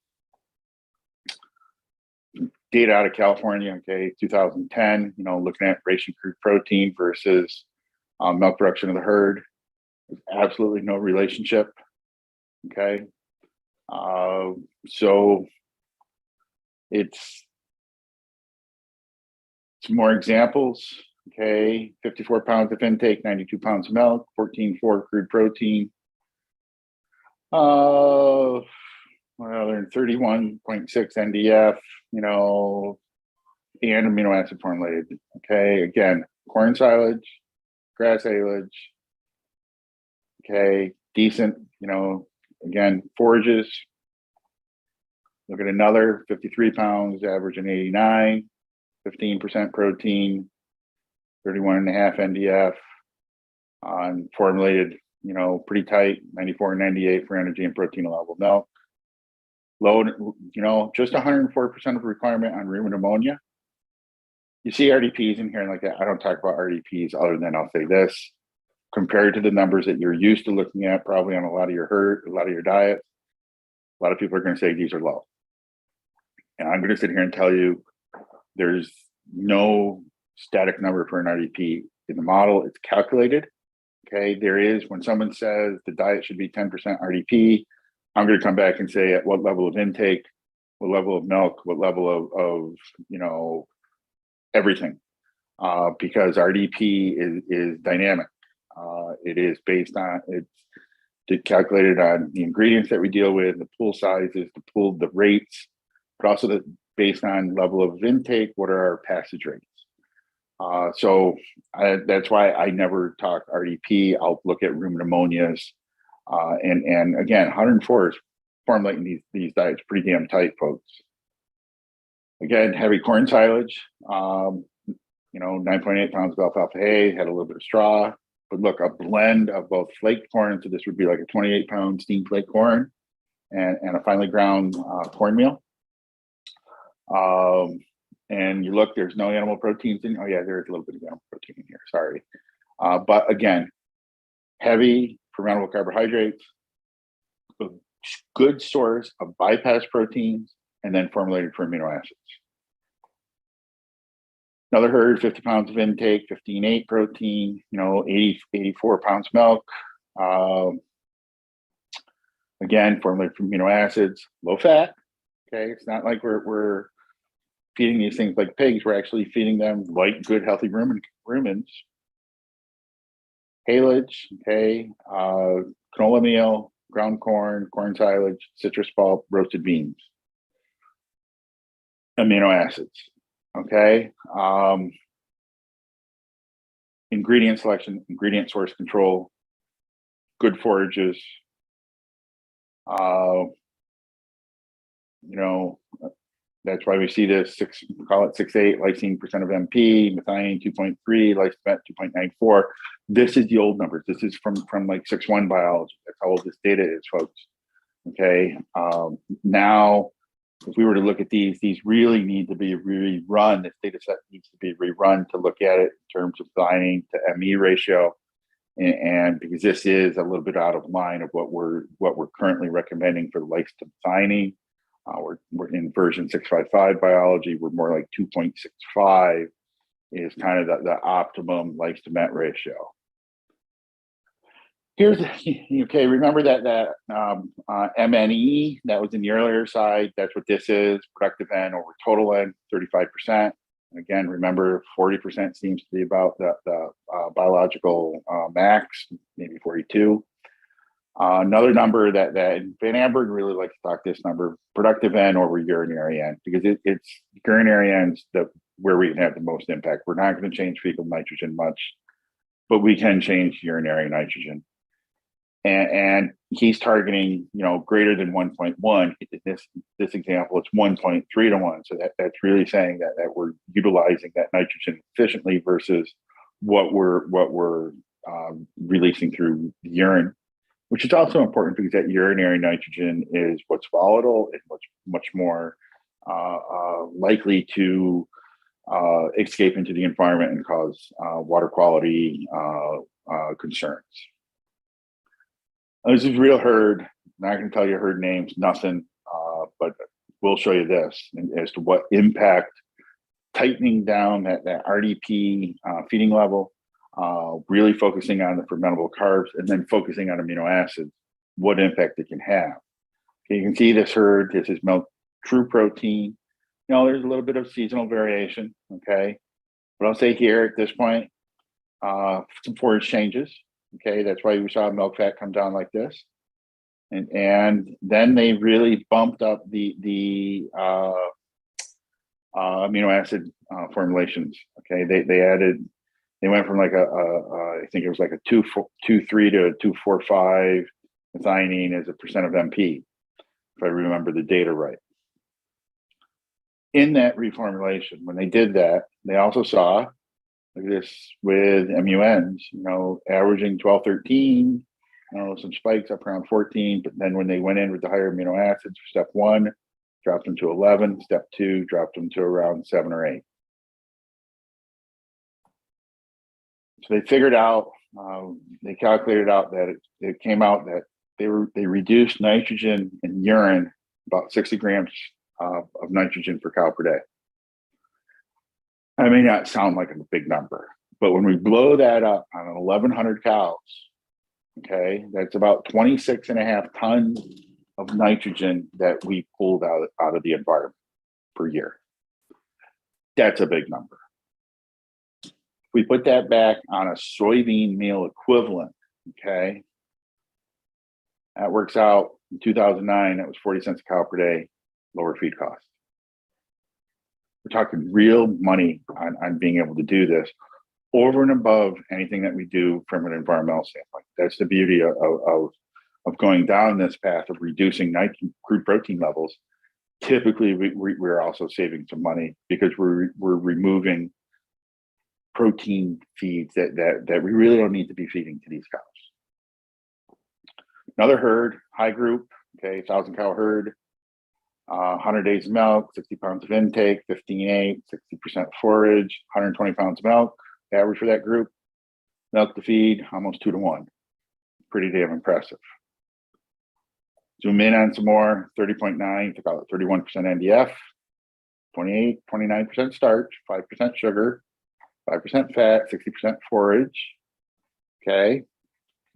Data out of California, okay, 2010, looking at ration crude protein versus milk production of the herd. There's absolutely no relationship, okay? So it's some more examples, okay? 54 pounds of intake, 92 pounds of milk, 14.4 crude protein. Well, they're 31.6 NDF, and amino acid formulated. Okay, again, corn silage, grass haylage. Okay, decent, again, forages. Look at another 53 pounds, averaging 89, 15% protein, 31.5 NDF on formulated, pretty tight, 94 and 98 for energy and protein level milk. Low, just 104% of requirement on rumen ammonia. You see RDPs in here and like that. I don't talk about RDPs other than I'll say this. Compared to the numbers that you're used to looking at probably on a lot of your herd, a lot of your diets, a lot of people are going to say these are low. And I'm going to sit here and tell you there's no static number for an RDP in the model. It's calculated. Okay, there is, when someone says the diet should be 10% RDP, I'm going to come back and say at what level of intake, what level of milk, what level of everything, because RDP is dynamic. It is based on, it's calculated on the ingredients that we deal with, the pool sizes, the rates, but also based on level of intake, what are our passage rates. So that's why I never talk RDP. I'll look at rumen ammonias. And again, 104 is formulating these diets pretty damn tight, folks. Again, heavy corn silage, 9.8 pounds of alfalfa hay, had a little bit of straw. But look, a blend of both flaked corn, so this would be like a 28-pound steamed flake corn and a finely ground cornmeal. and you look, there's no animal proteins in. Oh yeah, there's a little bit of animal protein in here. Sorry, but again, heavy fermentable carbohydrates, a good source of bypass proteins, and then formulated for amino acids. Another herd, 50 pounds of intake, 15.8 protein, 84 pounds milk. Again, formulated from amino acids, low fat. Okay, it's not like we're feeding these things like pigs. We're actually feeding them like good, healthy ruminants. Haylage, okay, canola meal, ground corn, corn silage, citrus pulp, roasted beans. Amino acids, okay. Ingredient selection, ingredient source control, good forages. That's why we see this call it 6.8 lysine percent of MP, methionine 2.3, lysine 2.94. This is the old numbers. This is from like 6.1 biology. That's how old this data is, folks. Okay. Now, if we were to look at these really need to be rerun. This data set needs to be rerun to look at it in terms of methionine to ME ratio. And because this is a little bit out of line of what we're currently recommending for lysine to methionine. We're in version 6.5 biology. We're more like 2.65 is kind of the optimum lysine to met ratio. Here's okay. Remember that MNE that was in the earlier side. That's what this is. Productive N over total N, 35%. Again, remember 40% seems to be about the biological max, maybe 42. Another number that Van Amberg really likes to talk this number, productive N over urinary N, because it's urinary N's where we can have the most impact. We're not going to change fecal nitrogen much, but we can change urinary nitrogen. And he's targeting, greater than 1.1. This example, it's 1.3 to 1. So that's really saying that we're utilizing that nitrogen efficiently versus what we're releasing through the urine, which is also important because that urinary nitrogen is what's volatile and what's much more likely to escape into the environment and cause water quality concerns. This is real herd. I'm not going to tell you herd names, nothing, but we'll show you this as to what impact tightening down that RDP feeding level, really focusing on the fermentable carbs, and then focusing on amino acids, what impact it can have. Okay, you can see this herd. This is milk true protein. There's a little bit of seasonal variation, okay? But I'll say here at this point, some forage changes. Okay, that's why we saw milk fat come down like this, and then they really bumped up the amino acid formulations. Okay, they went from like I think it was like a 2.3 to a 2.45 methionine as a percent of MP, if I remember the data right. In that reformulation, when they did that, they also saw like this with MUNs, averaging 12, 13, some spikes up around 14, but then when they went in with the higher amino acids, step 1, dropped them to 11, step 2, dropped them to around 7 or 8. So they figured out, they calculated out that it came out that they reduced nitrogen in urine about 60 grams of nitrogen per cow per day. I may not sound like a big number, but when we blow that up on 1,100 cows, okay, that's about 26.5 tons of nitrogen that we pulled out of the environment per year. That's a big number. If we put that back on a soybean meal equivalent, okay, that works out in 2009, that was 40 cents a cow per day, lower feed cost. We're talking real money on being able to do this over and above anything that we do from an environmental standpoint. That's the beauty of going down this path of reducing crude protein levels. Typically, we're also saving some money because we're removing protein feeds that we really don't need to be feeding to these cows. Another herd, high group, okay, 1,000 cow herd. 100 days of milk, 60 pounds of intake, 15.8, 60% forage, 120 pounds of milk, average for that group. Milk to feed, almost 2-to-1. Pretty damn impressive. Zoom in on some more, 30.9 to call it 31% NDF, 29% starch, 5% sugar, 5% fat, 60% forage. Okay.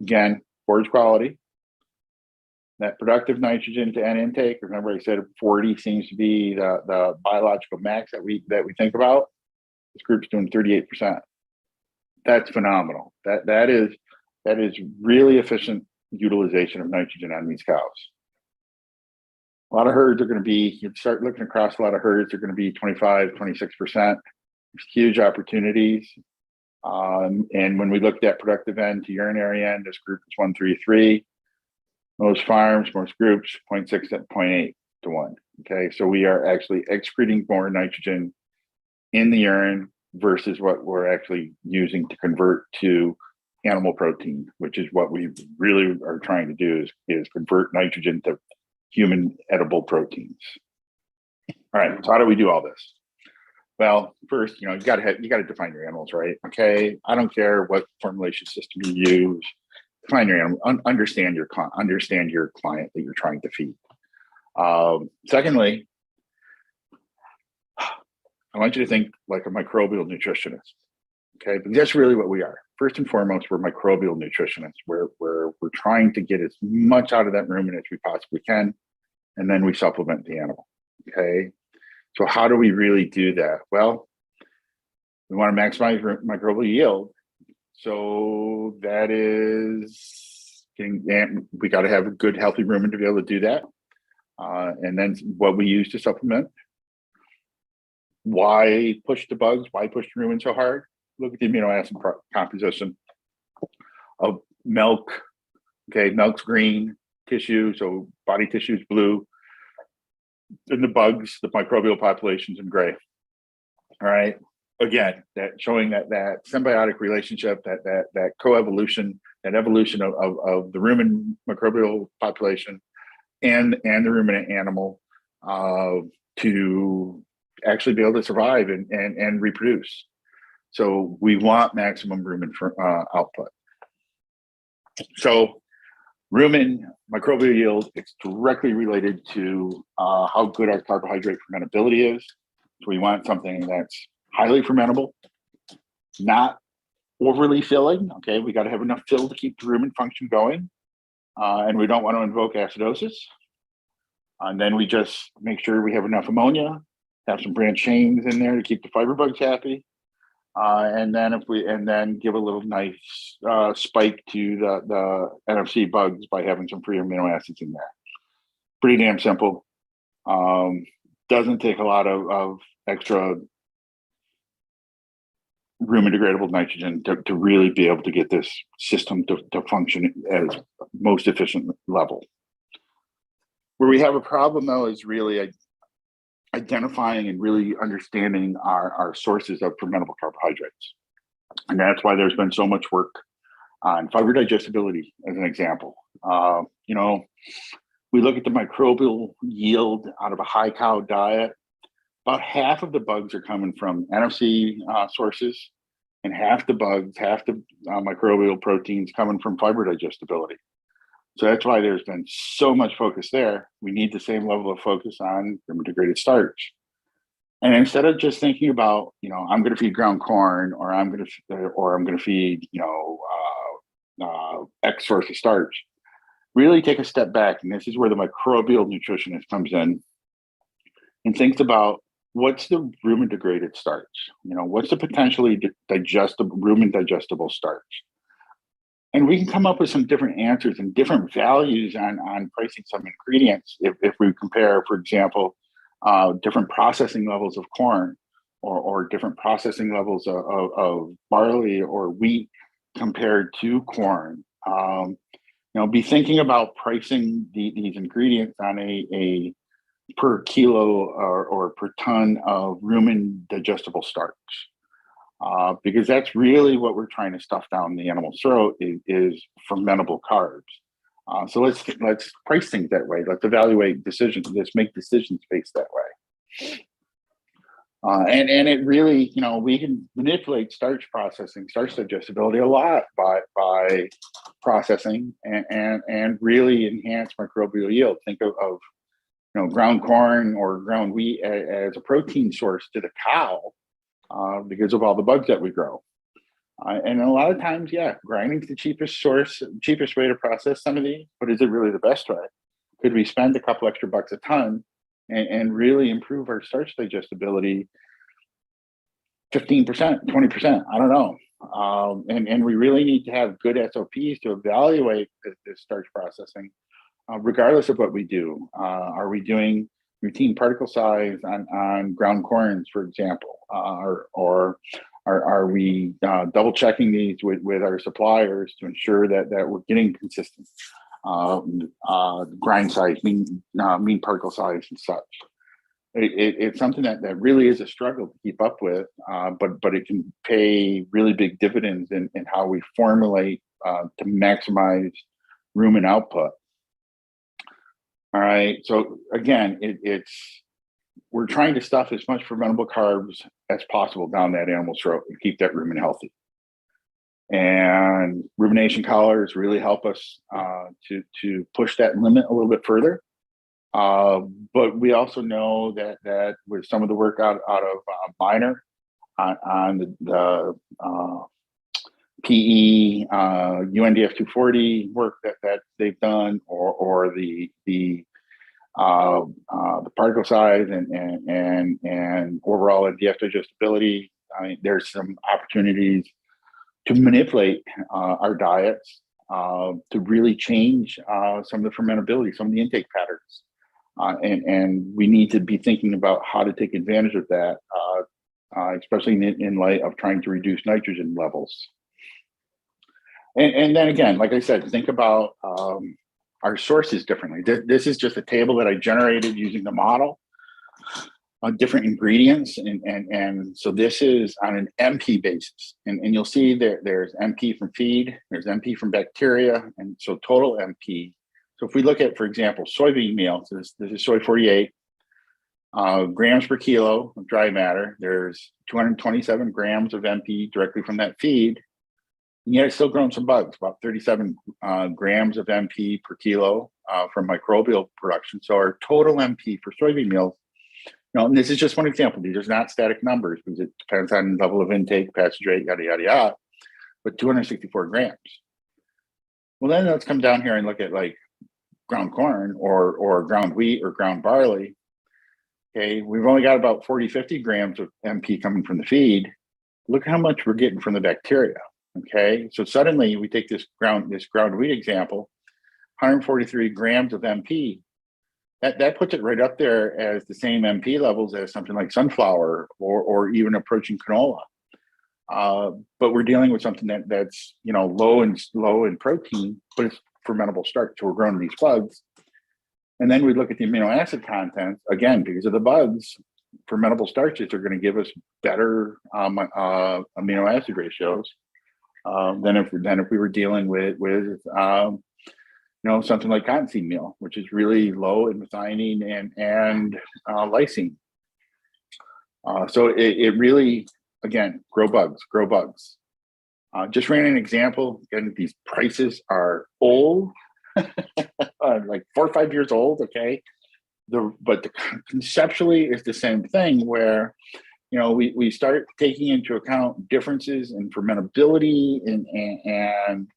Again, forage quality. That productive nitrogen to N intake, remember I said 40 seems to be the biological max that we think about. This group's doing 38%. That's phenomenal. That is really efficient utilization of nitrogen on these cows. A lot of herds are going to be, you start looking across a lot of herds, are going to be 25, 26%. There's huge opportunities. And when we looked at productive end to urinary end, this group is 133. Most farms, most groups, 0.6 to 0.8 to 1. Okay, so we are actually excreting more nitrogen in the urine versus what we're actually using to convert to animal protein, which is what we really are trying to do is convert nitrogen to human edible proteins. All right, so how do we do all this? Well, first, you got to define your animals, right? Okay, I don't care what formulation system you use. Define your animal, understand your client that you're trying to feed. Secondly, I want you to think like a microbial nutritionist. Okay, but that's really what we are. First and foremost, we're microbial nutritionists. We're trying to get as much out of that rumen as we possibly can, and then we supplement the animal. Okay, so how do we really do that? Well, we want to maximize microbial yield. So that is, we got to have a good, healthy rumen to be able to do that. And then what we use to supplement. Why push the bugs? Why push the rumen so hard? Look at the amino acid composition of milk. Okay, milk's green, tissue, so body tissue is blue. And the bugs, the microbial population's in gray. All right. Again, that showing that symbiotic relationship, that coevolution, that evolution of the rumen microbial population and the ruminant animal to actually be able to survive and reproduce. So we want maximum rumen for output. So rumen microbial yield, it's directly related to how good our carbohydrate fermentability is. So we want something that's highly fermentable, not overly filling. Okay, we got to have enough fill to keep the rumen function going, and we don't want to invoke acidosis. And then we just make sure we have enough ammonia, have some branch chains in there to keep the fiber bugs happy, and then give a little nice spike to the NFC bugs by having some free amino acids in there. Pretty damn simple. Doesn't take a lot of extra rumen degradable nitrogen to really be able to get this system to function at its most efficient level. Where we have a problem though is really identifying and really understanding our sources of fermentable carbohydrates. And that's why there's been so much work on fiber digestibility as an example. We look at the microbial yield out of a high cow diet. About half of the bugs are coming from NFC sources, and half the microbial proteins coming from fiber digestibility. So that's why there's been so much focus there. We need the same level of focus on rumen-degraded starch. And instead of just thinking about, I'm going to feed ground corn, or I'm going to feed, X source of starch, really take a step back. And this is where the microbial nutritionist comes in and thinks about, what's the rumen degraded starch? What's the potentially rumen digestible starch? And we can come up with some different answers and different values on pricing some ingredients. If we compare, for example, different processing levels of corn or different processing levels of barley or wheat compared to corn, be thinking about pricing these ingredients on a per kilo or per ton of rumen digestible starch, because that's really what we're trying to stuff down the animal's throat is fermentable carbs. So let's price things that way. Let's evaluate decisions. Let's make decisions based that way. And it really, we can manipulate starch processing, starch digestibility a lot by processing and really enhance microbial yield. Think of ground corn or ground wheat as a protein source to the cow because of all the bugs that we grow. And a lot of times, grinding is the cheapest way to process some of these, but is it really the best way? Could we spend a couple extra bucks a ton and really improve our starch digestibility 15%, 20%? I don't know. And we really need to have good SOPs to evaluate this starch processing, regardless of what we do. Are we doing routine particle size on ground corns, for example, or are we double checking these with our suppliers to ensure that we're getting consistent grind size, mean particle size, and such? It's something that really is a struggle to keep up with, but it can pay really big dividends in how we formulate to maximize rumen output. All right. So again, we're trying to stuff as much fermentable carbs as possible down that animal's throat and keep that rumen healthy. And rumination collars really help us to push that limit a little bit further. But we also know that with some of the work out of Minor on the PE UNDF 240 work that they've done, or the particle size and overall NDF digestibility, there's some opportunities to manipulate our diets to really change some of the fermentability, some of the intake patterns. And we need to be thinking about how to take advantage of that, especially in light of trying to reduce nitrogen levels. And then again, like I said, think about our sources differently. This is just a table that I generated using the model on different ingredients. And so this is on an MP basis. And you'll see there's MP from feed, there's MP from bacteria, and so total MP. So if we look at, for example, soybean meal, so this is soy 48, grams per kilo of dry matter, there's 227 grams of MP directly from that feed. And yet it's still growing some bugs, about 37 grams of MP per kilo from microbial production. So our total MP for soybean meal, and this is just one example. These are not static numbers because it depends on level of intake, passage rate, yada, yada, yada, but 264 grams. Well, then let's come down here and look at like ground corn or ground wheat or ground barley. Okay, we've only got about 40, 50 grams of MP coming from the feed. Look how much we're getting from the bacteria. Okay, so suddenly we take this ground wheat example, 143 grams of MP. That puts it right up there as the same MP levels as something like sunflower or even approaching canola. But we're dealing with something that's low in protein, but it's fermentable starch. So we're growing these bugs. And then we look at the amino acid content, again, because of the bugs, fermentable starches are going to give us better amino acid ratios than if we were dealing with something like cottonseed meal, which is really low in methionine and lysine. So it really, again, grow bugs. Just ran an example. Again, these prices are old, like 4 or 5 years old. Okay, but conceptually is the same thing where we start taking into account differences in fermentability and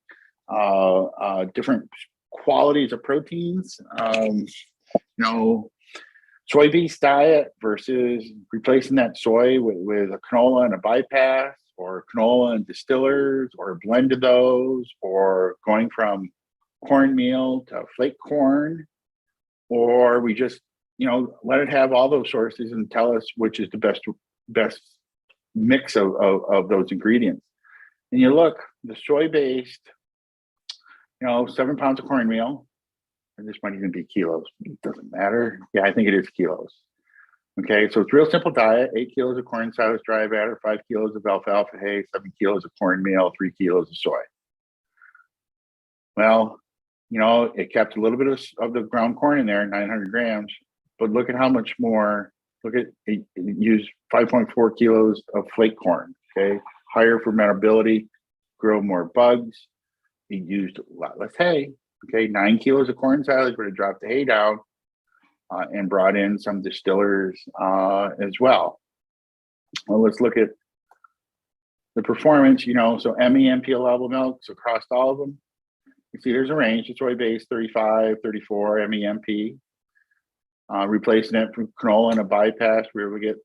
different qualities of proteins. Soy-based diet versus replacing that soy with a canola and a bypass, or canola and distillers, or a blend of those, or going from cornmeal to flake corn, or we just let it have all those sources and tell us which is the best mix of those ingredients. And you look, the soy-based, 7 pounds of cornmeal, and this might even be kilos, it doesn't matter. Yeah, I think it is kilos. Okay, so it's a real simple diet: 8 kilos of corn silage dry batter, 5 kilos of alfalfa hay, 7 kilos of cornmeal, 3 kilos of soy. Well, it kept a little bit of the ground corn in there, 900 grams, but look at how much more. Look at it used 5.4 kilos of flake corn. Okay, higher fermentability, grow more bugs. He used a lot less hay. Okay, 9 kilos of corn silage would have dropped the hay down and brought in some distillers as well. Well, let's look at the performance. So MEMP level milks across all of them. You see there's a range. It's soy-based 35, 34 MEMP. Replacing it from canola and a bypass where we get,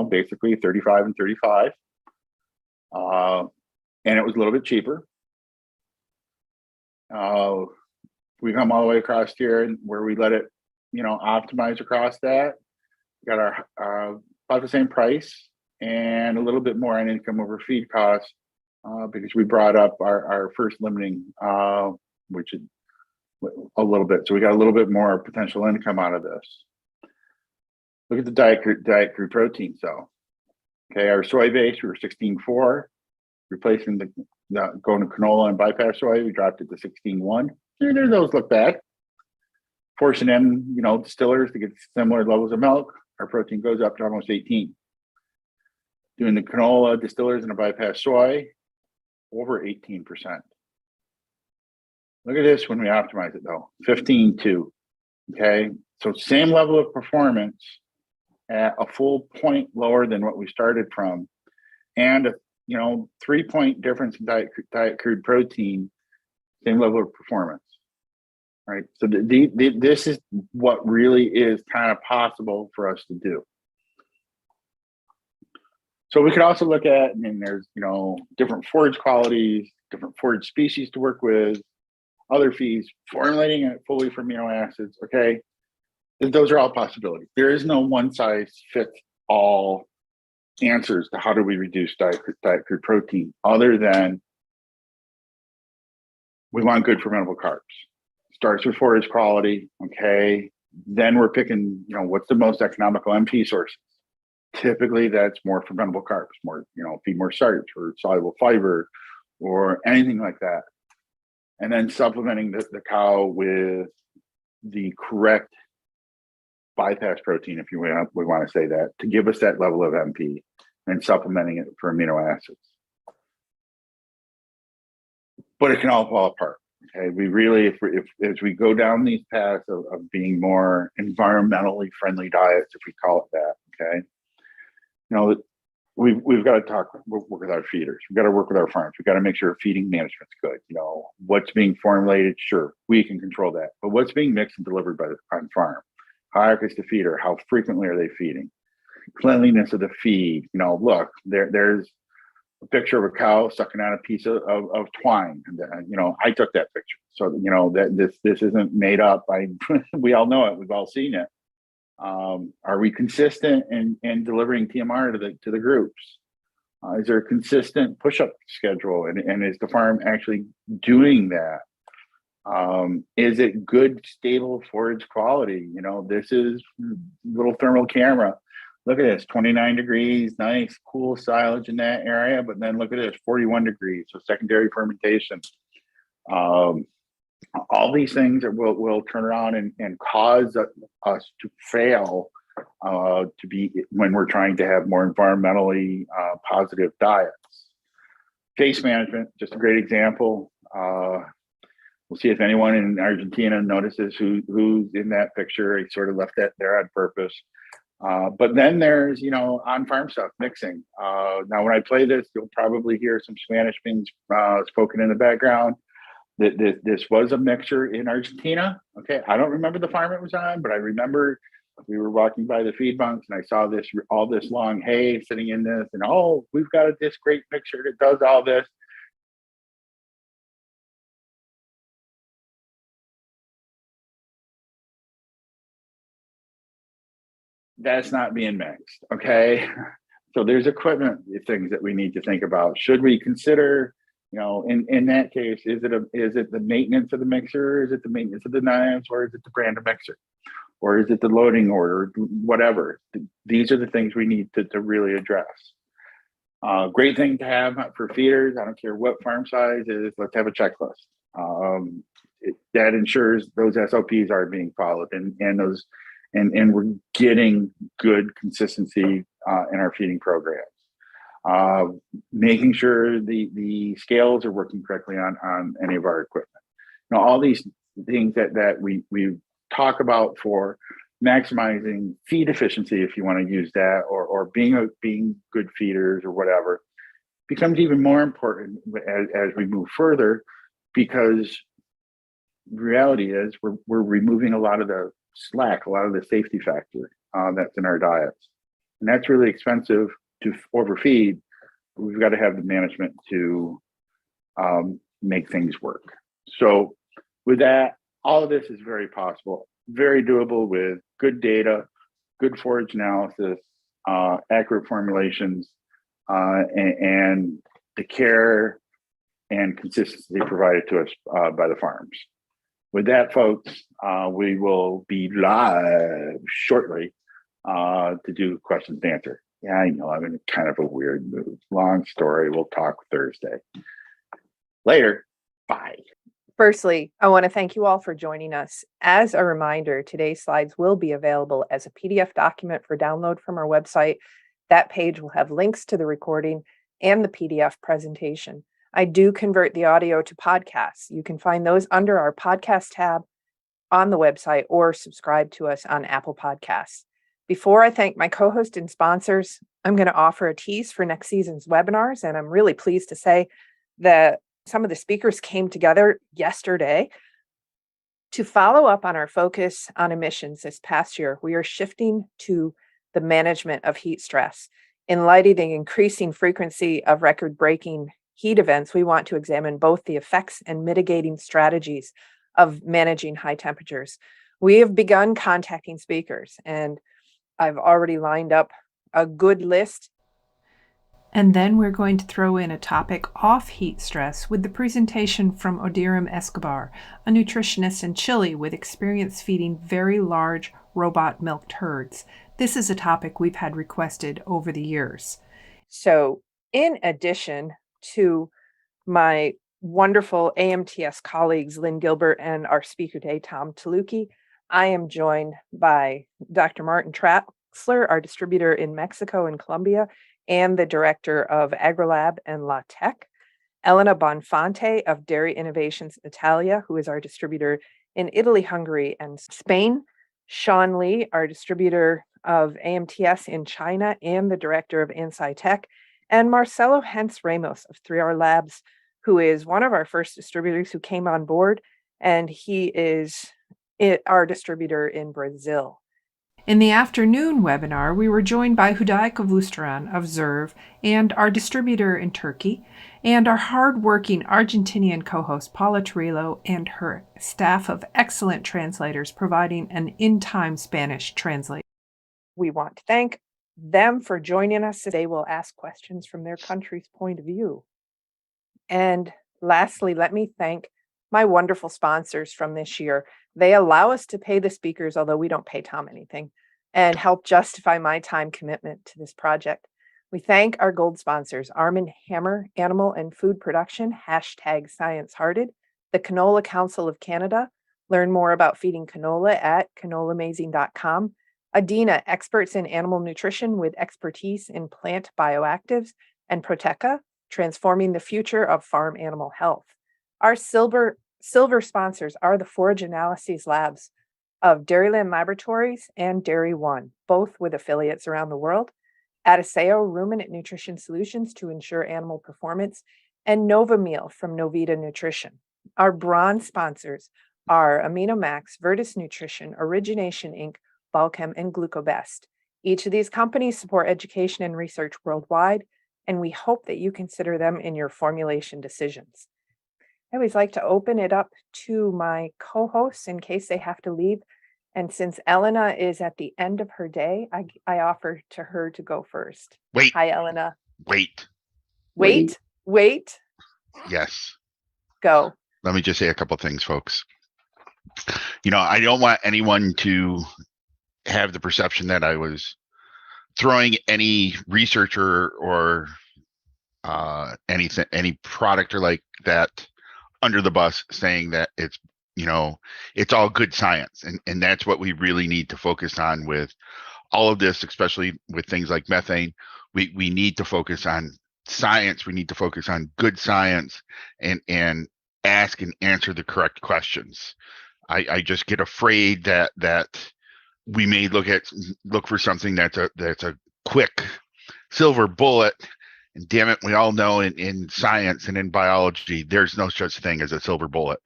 basically 35 and 35. And it was a little bit cheaper. We come all the way across here and where we let it, optimize across that. Got our about the same price and a little bit more on income over feed costs because we brought up our first limiting, which is a little bit. So we got a little bit more potential income out of this. Look at the diet crude protein cell. Okay, our soy base, we were 16.4. Replacing the going to canola and bypass soy, we dropped it to 16.1. Those look bad. Forcing in, distillers to get similar levels of milk, our protein goes up to almost 18. Doing the canola, distillers, and a bypass soy, over 18%. Look at this when we optimize it though, 15.2. Okay, so same level of performance at a full point lower than what we started from, and a 3-point difference in diet crude protein, same level of performance. Right. So this is what really is kind of possible for us to do. So we could also look at, there's, different forage qualities, different forage species to work with, other feeds, formulating it fully from amino acids. Okay. Those are all possibilities. There is no one size fits all answers to how do we reduce diet crude protein other than we want good fermentable carbs. Starts with forage quality, okay? Then we're picking, what's the most economical MP sources? Typically, that's more fermentable carbs, more, feed more starch or soluble fiber or anything like that. And then supplementing the cow with the correct bypass protein, if we want to say that, to give us that level of MP and supplementing it for amino acids. But it can all fall apart. Okay, we really, if as we go down these paths of being more environmentally friendly diets, if we call it that, okay, we've got to work with our feeders. We've got to work with our farms. We've got to make sure feeding management's good. What's being formulated, sure, we can control that. But what's being mixed and delivered on farm? How accurate is the feeder? How frequently are they feeding? Cleanliness of the feed. Look, there's a picture of a cow sucking on a piece of twine. I took that picture. So, that this isn't made up. We all know it. We've all seen it. Are we consistent in delivering TMR to the groups? Is there a consistent push-up schedule? And is the farm actually doing that? Is it good, stable forage quality? This is little thermal camera. Look at this, 29 degrees, nice, cool silage in that area. But then look at this, 41 degrees, so secondary fermentation. All these things that will turn around and cause us to fail to be when we're trying to have more environmentally positive diets. Case management, just a great example. We'll see if anyone in Argentina notices who's in that picture. He sort of left that there on purpose. But then there's, on-farm stuff, mixing. Now, when I play this, you'll probably hear some Spanish being spoken in the background. This was a mixture in Argentina. Okay, I don't remember the farm it was on, but I remember we were walking by the feed bunks and I saw all this long hay sitting in this, and we've got this great mixture that does all this. That's not being mixed, okay? So there's equipment things that we need to think about. Should we consider, in that case, is it the maintenance of the mixer? Is it the maintenance of the knives? Or is it the brand of mixer? Or is it the loading order? Whatever. These are the things we need to really address. Great thing to have for feeders. I don't care what farm size is. Let's have a checklist. that ensures those SOPs are being followed, and we're getting good consistency in our feeding programs. Making sure the scales are working correctly on any of our equipment. All these things that we talk about for maximizing feed efficiency, if you want to use that, or being good feeders or whatever, becomes even more important as we move further, because the reality is we're removing a lot of the slack, a lot of the safety factor that's in our diets, and that's really expensive to overfeed. We've got to have the management to make things work. So with that, all of this is very possible, very doable with good data, good forage analysis, accurate formulations, and the care and consistency provided to us by the farms. With that, folks, we will be live shortly to do questions and answer. Yeah, I know, I'm in kind of a weird mood. Long story. We'll talk Thursday. Later. Bye. Firstly, I want to thank you all for joining us. As a reminder, today's slides will be available as a PDF document for download from our website. That page will have links to the recording and the PDF presentation. I do convert the audio to podcasts. You can find those under our podcast tab on the website or subscribe to us on Apple Podcasts. Before I thank my co-host and sponsors, I'm going to offer a tease for next season's webinars, and I'm really pleased to say that some of the speakers came together yesterday to follow up on our focus on emissions this past year. We are shifting to the management of heat stress. In light of the increasing frequency of record-breaking heat events, we want to examine both the effects and mitigating strategies of managing high temperatures. We have begun contacting speakers, and I've already lined up a good list. And then we're going to throw in a topic off heat stress with the presentation from Odiram Escobar, a nutritionist in Chile with experience feeding very large robot milked herds. This is a topic we've had requested over the years. So, in addition to my wonderful AMTS colleagues, Lynn Gilbert and our speaker today, Tom Tylutki, I am joined by Dr. Martin Traxler, our distributor in Mexico and Colombia, and the director of AgriLab and La Tech, Elena Bonfante of Dairy Innovations Italia, who is our distributor in Italy, Hungary, and Spain, Sean Lee, our distributor of AMTS in China and the director of Ansci Tech, and Marcelo Hens Ramos of 3R Labs, who is one of our first distributors who came on board, and he is our distributor in Brazil. In the afternoon webinar, we were joined by Hudayka Vustaran of Zerv and our distributor in Turkey, and our hard-working Argentinian co-host Paula Torillo and her staff of excellent translators providing an in-time Spanish translation. We want to thank them for joining us today. We'll ask questions from their country's point of view. And lastly, let me thank my wonderful sponsors from this year. They allow us to pay the speakers, although we don't pay Tom anything, and help justify my time commitment to this project. We thank our gold sponsors, Arm & Hammer Animal and Food Production, #ScienceHearted, the Canola Council of Canada. Learn more about feeding canola at canolamazing.com. Adina, experts in animal nutrition with expertise in plant bioactives, and Proteca, transforming the future of farm animal health. Our silver sponsors are the Forage Analyses Labs of Dairyland Laboratories and Dairy One, both with affiliates around the world, Adiseo Ruminant Nutrition Solutions to ensure animal performance, and Nova Meal from Novita Nutrition. Our bronze sponsors are AminoMax, Virtus Nutrition, Origination Inc., Balchem, and Glucobest. Each of these companies support education and research worldwide, and we hope that you consider them in your formulation decisions. I always like to open it up to my co-hosts in case they have to leave. And since Elena is at the end of her day, I offer to her to go first. Wait. Hi, Elena. Wait. Yes. Go. Let me just say a couple of things, folks. I don't want anyone to have the perception that I was throwing any researcher or any product or like that under the bus, saying that it's it's all good science, and that's what we really need to focus on with all of this, especially with things like methane. We need to focus on science. We need to focus on good science and ask and answer the correct questions. I just get afraid that we may look for something that's a quick silver bullet. And damn it, we all know in science and in biology, there's no such thing as a silver bullet.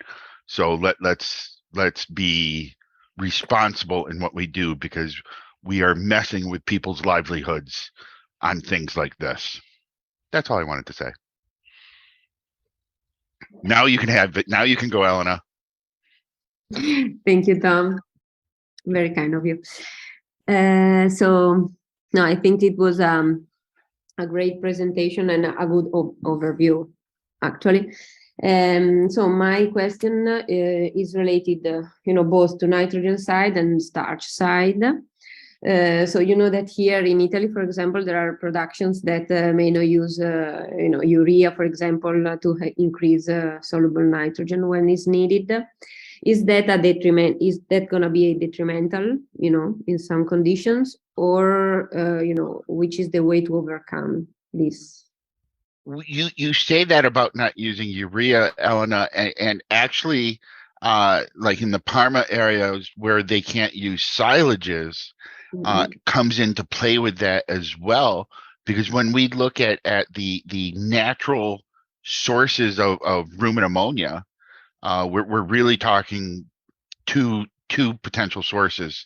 So let's be responsible in what we do, because we are messing with people's livelihoods on things like this. That's all I wanted to say. Now you can have it. Now you can go, Elena. Thank you, Tom. Very kind of you. So, no, I think it was a great presentation and a good overview, actually. So my question is related, both to nitrogen side and starch side. So you know that here in Italy, for example, there are productions that may not use, urea, for example, to increase soluble nitrogen when it's needed. Is that a detriment? Is that going to be a detrimental, in some conditions, or which is the way to overcome this? You say that about not using urea, Elena, and actually, like in the Parma areas where they can't use silages, comes into play with that as well. Because when we look at the natural sources of rumen ammonia, we're really talking two potential sources.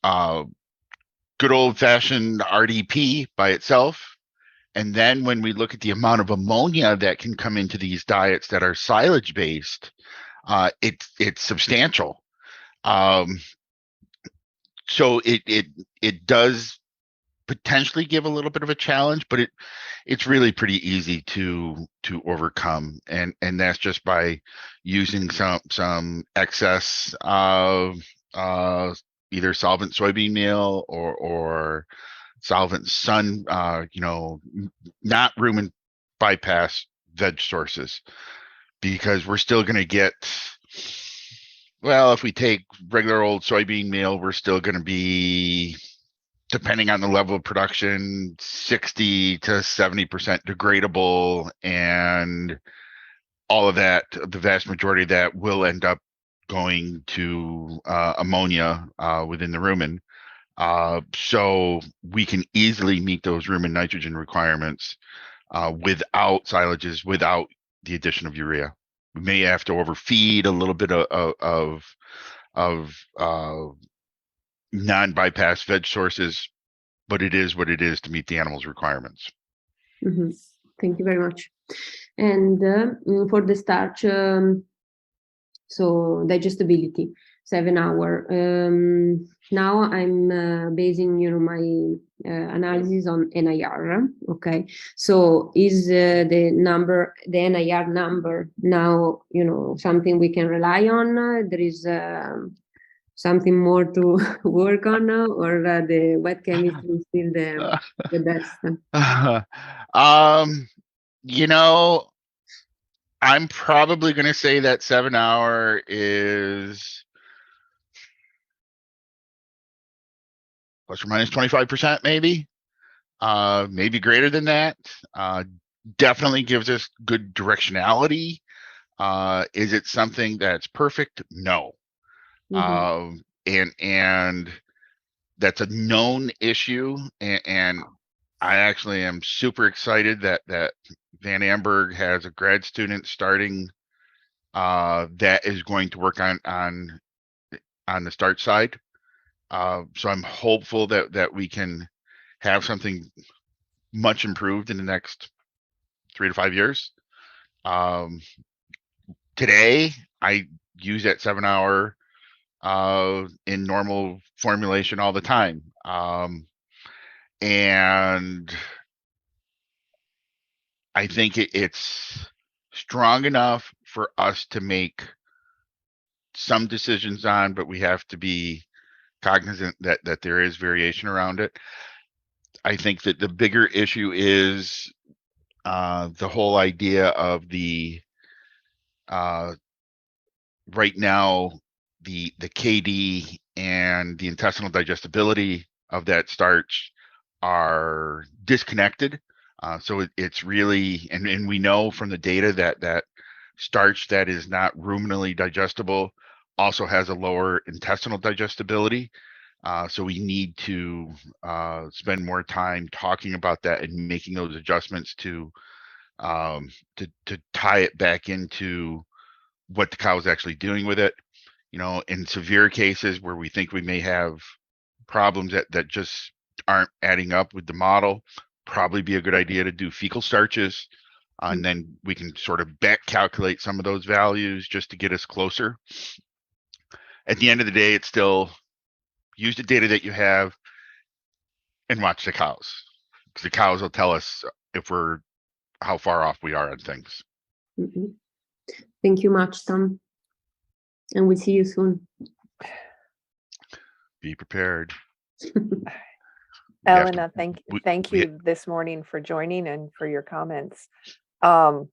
Good old fashioned RDP by itself. And then when we look at the amount of ammonia that can come into these diets that are silage based, it's substantial. So it does potentially give a little bit of a challenge, but it's really pretty easy to overcome, and that's just by using some excess either solvent soybean meal or solvent sun, not rumen bypass veg sources, because we're still going to get, well, if we take regular old soybean meal, we're still going to be, depending on the level of production, 60 to 70% degradable, and all of that, the vast majority of that will end up going to ammonia within the rumen. So we can easily meet those rumen nitrogen requirements without silages, without the addition of urea. We may have to overfeed a little bit of non-bypass veg sources, but it is what it is to meet the animal's requirements. Mm-hmm. Thank you very much. And for the starch, so digestibility, 7 hour. Now I'm basing, my analysis on NIR. Okay, so is the NIR number now, something we can rely on? There is something more to work on, or the wet chemistry is still the best? I'm probably going to say that 7 hour is plus or minus 25%, maybe greater than that. Definitely gives us good directionality. Is it something that's perfect? No. And that's a known issue, and I actually am super excited that Van Amberg has a grad student starting that is going to work on the starch side. So I'm hopeful that we can have something much improved in the next 3 to 5 years. Today, I use that 7 hour in normal formulation all the time. And I think it's strong enough for us to make some decisions on, but we have to be cognizant that there is variation around it. I think that the bigger issue is the whole idea of the right now, the KD and the intestinal digestibility of that starch are disconnected. So it's really, and we know from the data that starch that is not ruminally digestible also has a lower intestinal digestibility. So we need to spend more time talking about that and making those adjustments to tie it back into what the cow is actually doing with it. You know, in severe cases where we think we may have problems that just aren't adding up with the model, probably be a good idea to do fecal starches. And then we can sort of back calculate some of those values just to get us closer. At the end of the day, it's still use the data that you have and watch the cows, because the cows will tell us if we're how far off we are on things. Mm-hmm. Thank you much, Tom. And we'll see you soon. Be prepared. Elena, thank you this morning for joining and for your comments. I'm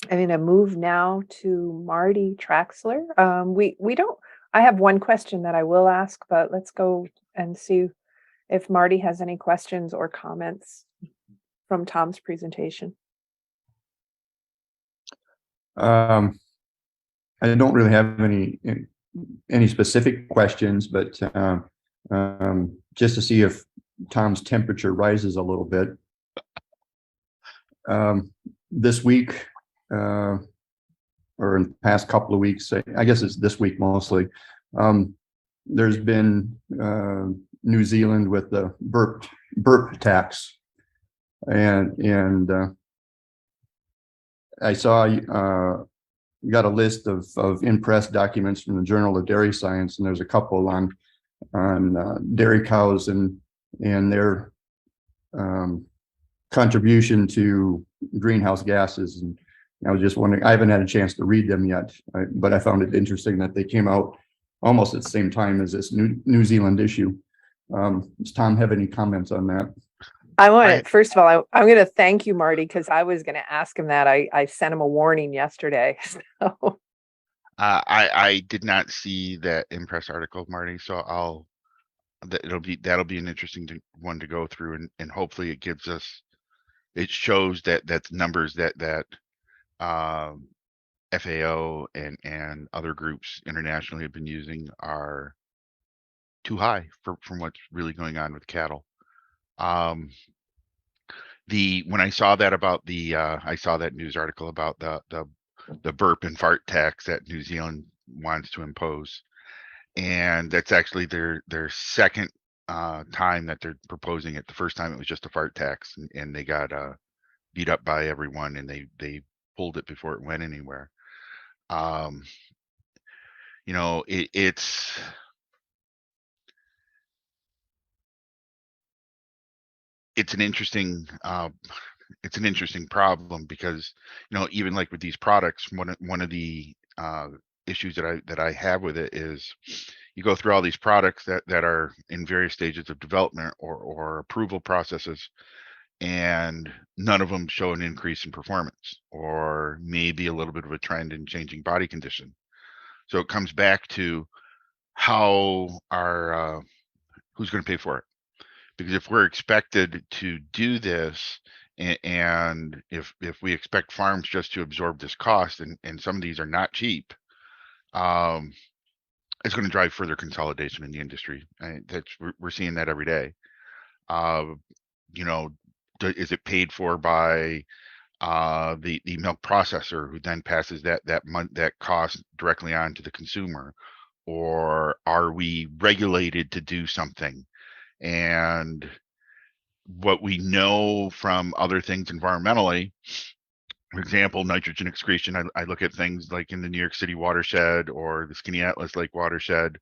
going to move now to Marty Traxler. I have one question that I will ask, but let's go and see if Marty has any questions or comments from Tom's presentation. I don't really have any specific questions, but just to see if Tom's temperature rises a little bit. This week, or in the past couple of weeks, I guess it's this week mostly, there's been New Zealand with the burp tax, and I saw you got a list of in-press documents from the Journal of Dairy Science, and there's a couple on dairy cows and their contribution to greenhouse gases. And I was just wondering, I haven't had a chance to read them yet, but I found it interesting that they came out almost at the same time as this New Zealand issue. Does Tom have any comments on that? First of all, I'm going to thank you, Marty, because I was going to ask him that. I sent him a warning yesterday. So. I did not see that in-press article, Marty. So that'll be an interesting one to go through, and hopefully it shows that numbers that FAO and other groups internationally have been using are too high from what's really going on with cattle. When I saw that about I saw that news article about the burp and fart tax that New Zealand wants to impose, and that's actually their second time that they're proposing it. The first time it was just a fart tax, and they got beat up by everyone, and they pulled it before it went anywhere. You know, it's an interesting problem, because, you know, even like with these products, one of the issues that I have with it is you go through all these products that are in various stages of development or approval processes, and none of them show an increase in performance, or maybe a little bit of a trend in changing body condition. So it comes back to how who's going to pay for it? Because if we're expected to do this, and if we expect farms just to absorb this cost, and some of these are not cheap, it's going to drive further consolidation in the industry. We're seeing that every day. You know, is it paid for by the milk processor, who then passes that cost directly on to the consumer, or are we regulated to do something? And what we know from other things environmentally, for example, nitrogen excretion, I look at things like in the New York City watershed or the Skinny Atlas Lake watershed.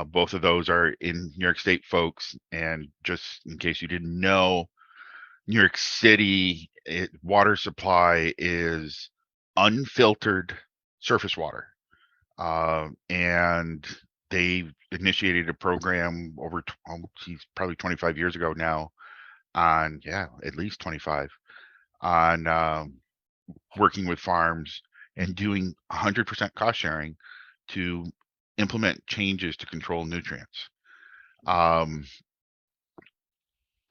Both of those are in New York State, folks. And just in case you didn't know, New York City water supply is unfiltered surface water. And they initiated a program over probably 25 years ago now, on at least 25, on working with farms and doing 100% cost sharing to implement changes to control nutrients.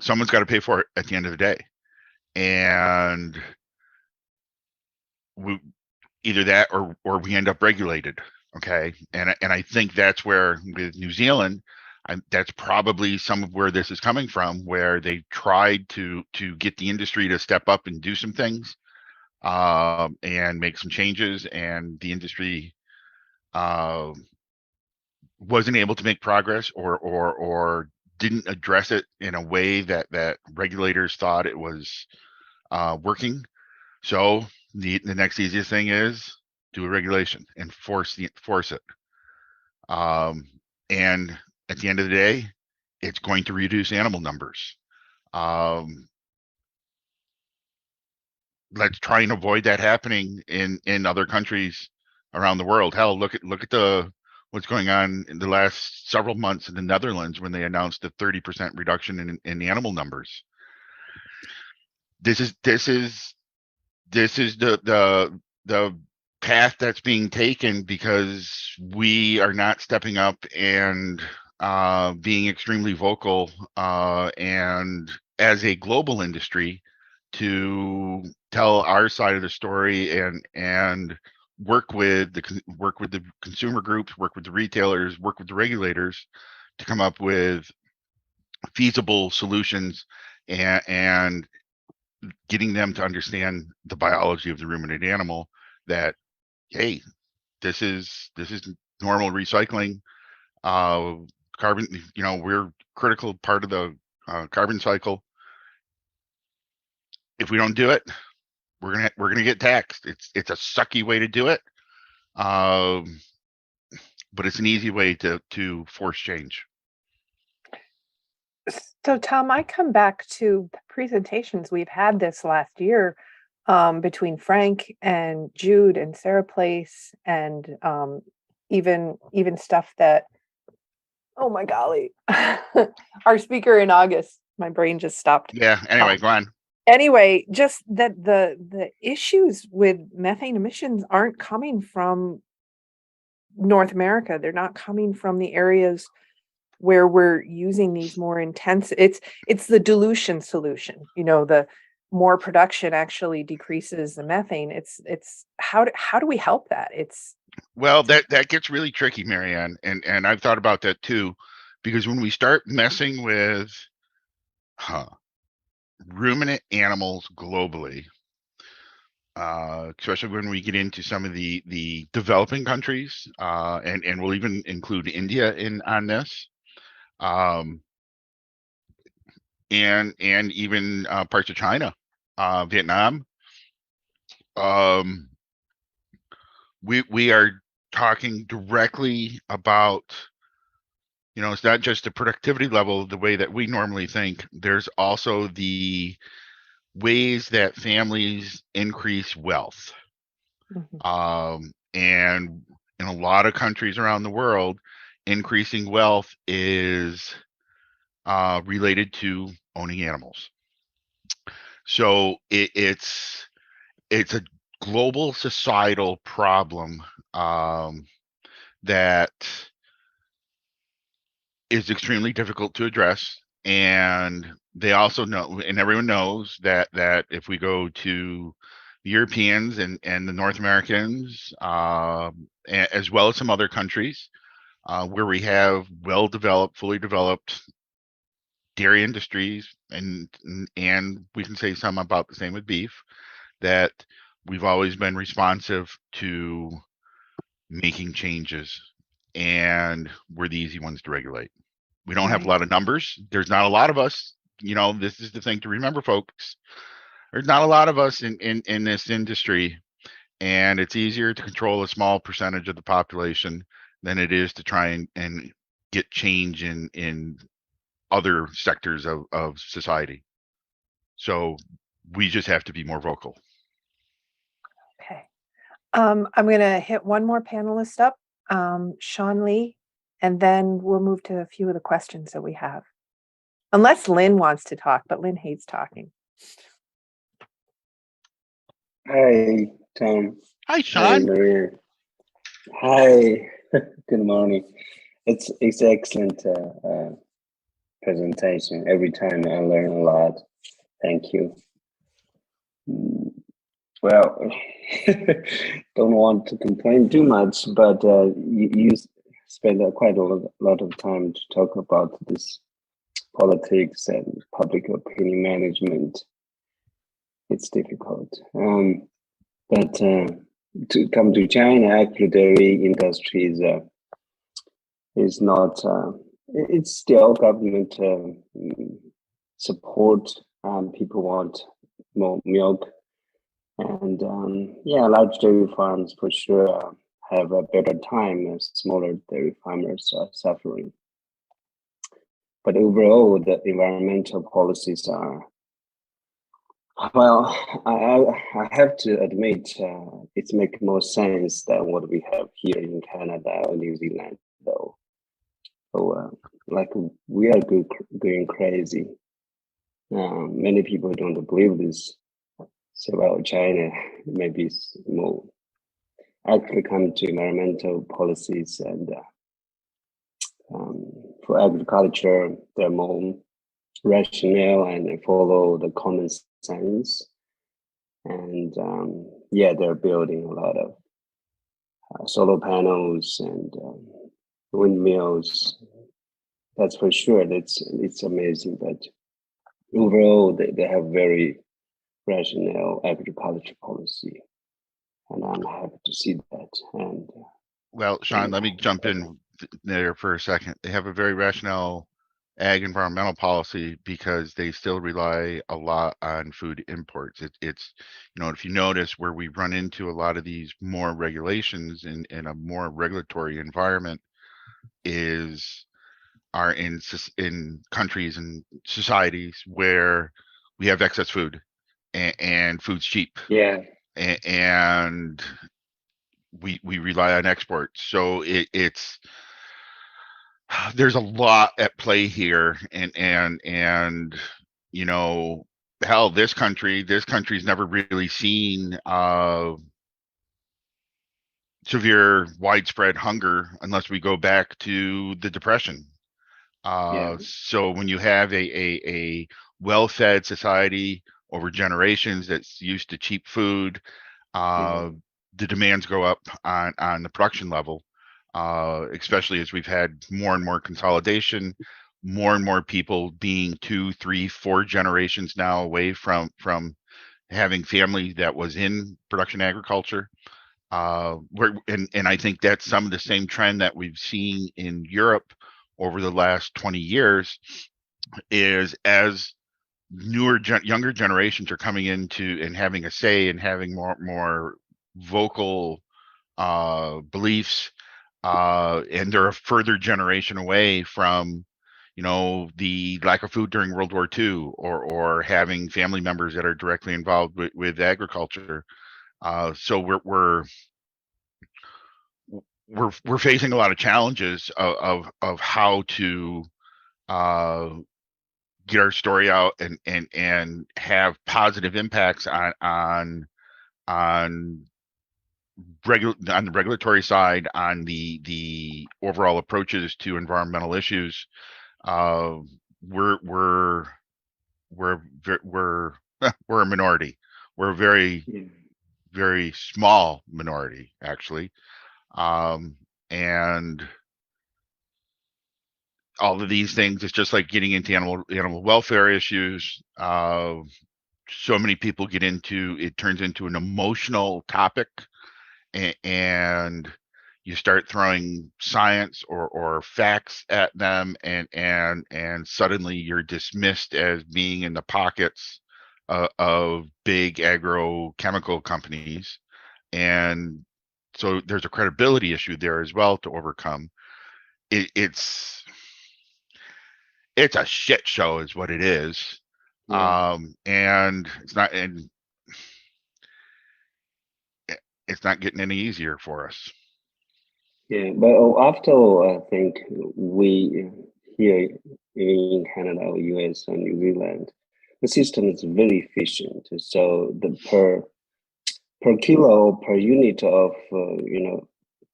Someone's got to pay for it at the end of the day. And we either that or we end up regulated. Okay. And I think that's where with New Zealand, that's probably some of where this is coming from, where they tried to get the industry to step up and do some things and make some changes, and the industry wasn't able to make progress or didn't address it in a way that regulators thought it was working. So the next easiest thing is do a regulation and force it. And at the end of the day, it's going to reduce animal numbers. Let's try and avoid that happening in other countries around the world. Hell, look at what's going on in the last several months in the Netherlands when they announced a 30% reduction in animal numbers. This is the path that's being taken because we are not stepping up and being extremely vocal and as a global industry to tell our side of the story and work with the consumer groups, work with the retailers, work with the regulators to come up with feasible solutions and getting them to understand the biology of the ruminant animal, that hey, this is normal recycling. Carbon, we're critical part of the carbon cycle. If we don't do it, we're gonna get taxed. It's a sucky way to do it, but it's an easy way to force change. So, Tom, I come back to the presentations we've had this last year between Frank and Jude and Sarah Place, and even stuff that, oh my golly, our speaker in August, my brain just stopped. Yeah. Anyway, go on. Anyway, just that the issues with methane emissions aren't coming from North America. They're not coming from the areas where we're using these more intense. It's the dilution solution. The more production actually decreases the methane. It's how do we help that? Well, that gets really tricky, Marianne, and I've thought about that too, because when we start messing with ruminant animals globally, especially when we get into some of the developing countries, and we'll even include India on this, and even parts of China, Vietnam. We are talking directly about, it's not just the productivity level the way that we normally think. There's also the ways that families increase wealth. Mhm. And in a lot of countries around the world, increasing wealth is related to owning animals. So it's a global societal problem that is extremely difficult to address. And they also know, and everyone knows that if we go to the Europeans and the North Americans, as well as some other countries where we have well-developed, fully developed dairy industries, and we can say some about the same with beef, that we've always been responsive to making changes, and we're the easy ones to regulate. We don't have a lot of numbers. There's not a lot of us. This is the thing to remember, folks. There's not a lot of us in this industry, and it's easier to control a small percentage of the population than it is to try and get change in other sectors of society. So we just have to be more vocal. Okay. I'm going to hit one more panelist up, Sean Lee, and then we'll move to a few of the questions that we have. Unless Lynn wants to talk, but Lynn hates talking. Hi, Tom. Hi, Hi, Sean. Maria. Hi. Good morning. It's excellent presentation. Every time I learn a lot. Thank you. Well, don't want to complain too much, but you spend quite a lot of time to talk about this politics and public opinion management. It's difficult. But to come to China, actually, dairy industry is not. It's still government support. People want more milk, and yeah, large dairy farms for sure have a better time. As smaller dairy farmers are suffering. But overall, the environmental policies are. Well, I have to admit, it makes more sense than what we have here in Canada or New Zealand, though. So, like, we are going crazy. Many people don't believe this. So, well, China maybe it's more actually come to environmental policies and for agriculture, they're more rational and follow the common sense. And yeah, they're building a lot of solar panels and windmills. That's for sure. It's amazing. But overall, they have very rational agriculture policy, and I'm happy to see that. And Well, Sean, let me jump in there for a second. They have a very rational ag environmental policy because they still rely a lot on food imports. It's, you know, if you notice where we run into a lot of these more regulations in a more regulatory environment are in countries and societies where we have excess food and food's cheap. yeah, And we rely on exports. So it's there's a lot at play here, and you know, hell, this country's never really seen severe widespread hunger unless we go back to the Depression. yeah, So when you have a well-fed society over generations that's used to cheap food, yeah, the demands go up on the production level, especially as we've had more and more consolidation, more and more people being 2, 3, 4 generations now away from having family that was in production agriculture. And I think that's some of the same trend that we've seen in Europe over the last 20 years is as younger generations are coming into and having a say and having more vocal beliefs, and they're a further generation away from, you know, the lack of food during World War II or having family members that are directly involved with agriculture. So we're facing a lot of challenges of how to get our story out and have positive impacts on the regulatory side, on the overall approaches to environmental issues. We're we're we're we're a minority. We're a very yeah, very small minority, actually. And all of these things, it's just like getting into animal welfare issues. So many people get into it, turns into an emotional topic, and you start throwing science or facts at them, and suddenly you're dismissed as being in the pockets of big agrochemical companies. And so there's a credibility issue there as well to overcome. It's a shit show is what it is. yeah. And it's not getting any easier for us. Yeah, but after all, I think we here in Canada or US or New Zealand, the system is very efficient. So the per kilo per unit of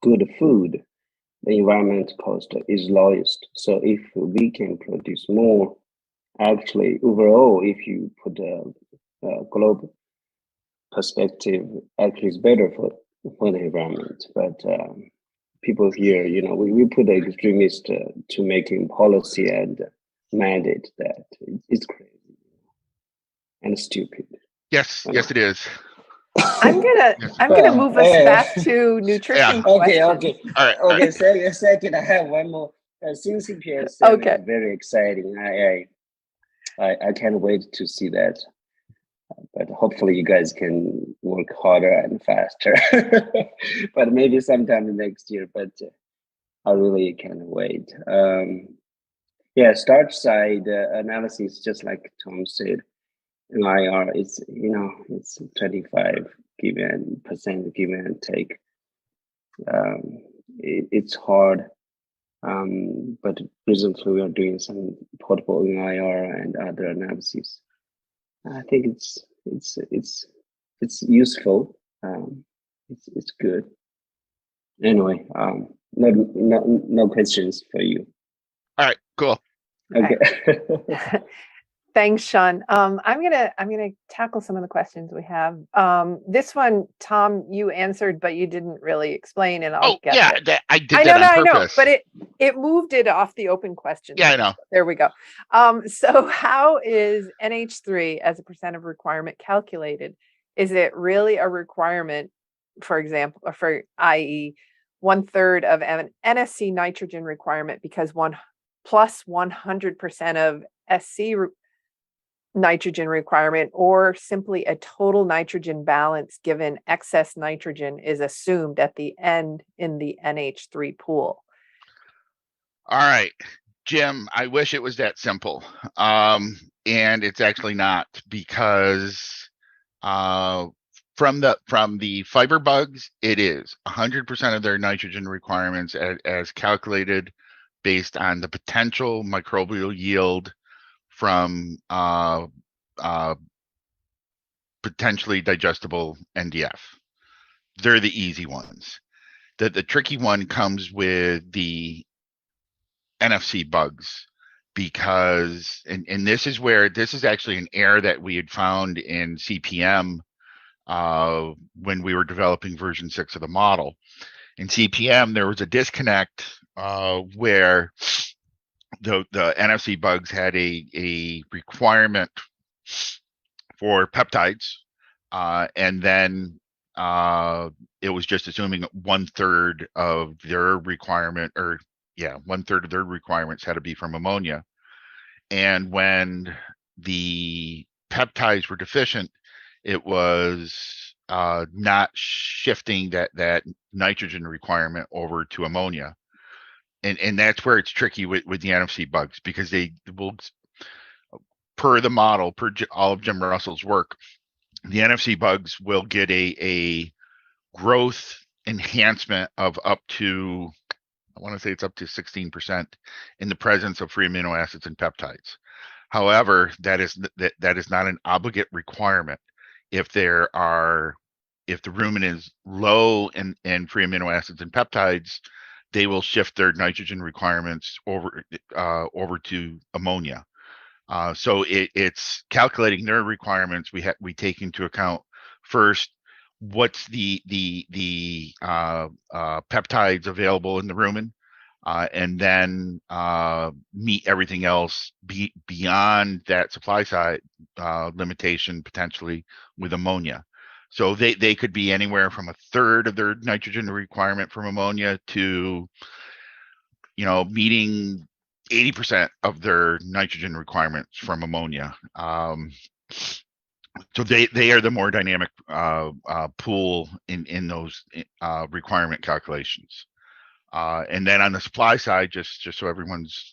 good food, the environment cost is lowest. So if we can produce more, actually overall, if you put a global perspective, actually is better for the environment. But people here, we put the extremists to making policy and mandate that it's crazy and stupid. Yes, yes, it is. I'm gonna move us back to nutrition Okay. questions. All right. All Okay. right. Second, I have one more. CNCPS Okay. is very exciting. I can't wait to see that. But hopefully you guys can work harder and faster. But maybe sometime next year. But I really can't wait. Starch side analysis, just like Tom said, in IR, it's 25% give and take. It's hard, but recently we are doing some portable IR and other analyses. I think it's useful. It's good. Anyway, no questions for you. All right. Cool. Okay. Thanks, Sean. I'm gonna tackle some of the questions we have. This one, Tom, you answered, but you didn't really explain, and I'll get it. I did that on purpose. But it moved it off the open questions. Yeah, I know. There we go. So how is NH3 as a percent of requirement calculated? Is it really a requirement, for example, or for i.e. 1/3 of an NSC nitrogen requirement because plus 100% of SC nitrogen requirement, or simply a total nitrogen balance given excess nitrogen is assumed at the end in the NH3 pool? All right, Jim, I wish it was that simple. And it's actually not, because from the fiber bugs, it is 100% of their nitrogen requirements as calculated based on the potential microbial yield from potentially digestible NDF. They're the easy ones. The tricky one comes with the NFC bugs, because and this is where this is actually an error that we had found in CPM when we were developing version 6 of the model. In CPM, there was a disconnect where the NFC bugs had a requirement for peptides, and then it was just assuming 1/3 of their requirement, or 1/3 of their requirements had to be from ammonia. And when the peptides were deficient, it was not shifting that nitrogen requirement over to ammonia. And that's where it's tricky with the NFC bugs, because they will, per the model, per all of Jim Russell's work, the NFC bugs will get a growth enhancement of up to, I want to say it's up to 16% in the presence of free amino acids and peptides. However, that is not an obligate requirement. If the rumen is low in free amino acids and peptides, they will shift their nitrogen requirements over to ammonia. So it's calculating their requirements. We take into account first what's the peptides available in the rumen, and then meet everything else beyond that supply side limitation, potentially with ammonia. So they could be anywhere from 1/3 of their nitrogen requirement from ammonia to, meeting 80% of their nitrogen requirements from ammonia. So they are the more dynamic pool in those requirement calculations. And then on the supply side, just so everyone's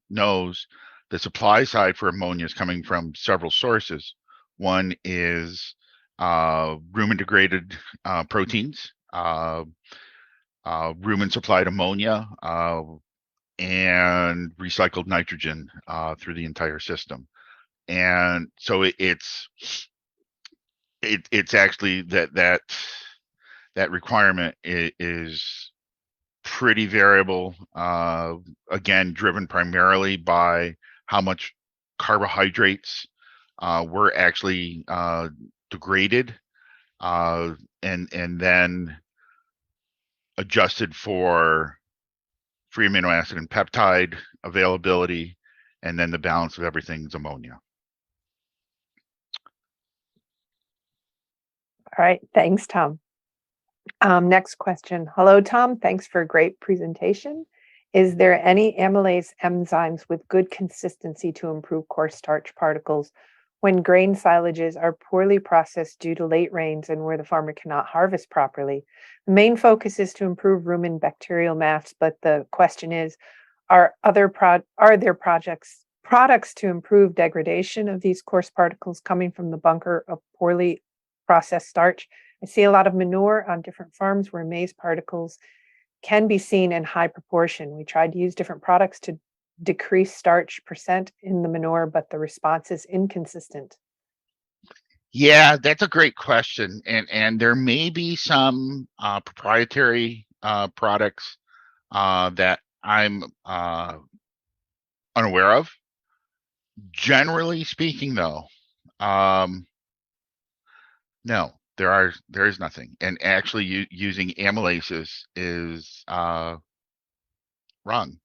knows, the supply side for ammonia is coming from several sources. One is rumen degraded proteins, rumen supplied ammonia, and recycled nitrogen through the entire system. And so it's actually that requirement is pretty variable, again, driven primarily by how much carbohydrates were actually degraded, and then adjusted for free amino acid and peptide availability, and then the balance of everything is ammonia. All right, thanks, Tom. Next question. Hello, Tom. Thanks for a great presentation. Is there any amylase enzymes with good consistency to improve coarse starch particles when grain silages are poorly processed due to late rains and where the farmer cannot harvest properly? The main focus is to improve rumen bacterial mass, but the question is, are there products to improve degradation of these coarse particles coming from the bunker of poorly processed starch? I see a lot of manure on different farms where maize particles can be seen in high proportion. We tried to use different products to decrease starch percent in the manure, but the response is inconsistent. Yeah, that's a great question. And there may be some proprietary products that I'm unaware of. Generally speaking, though, no, there is nothing. And actually using amylases is wrong.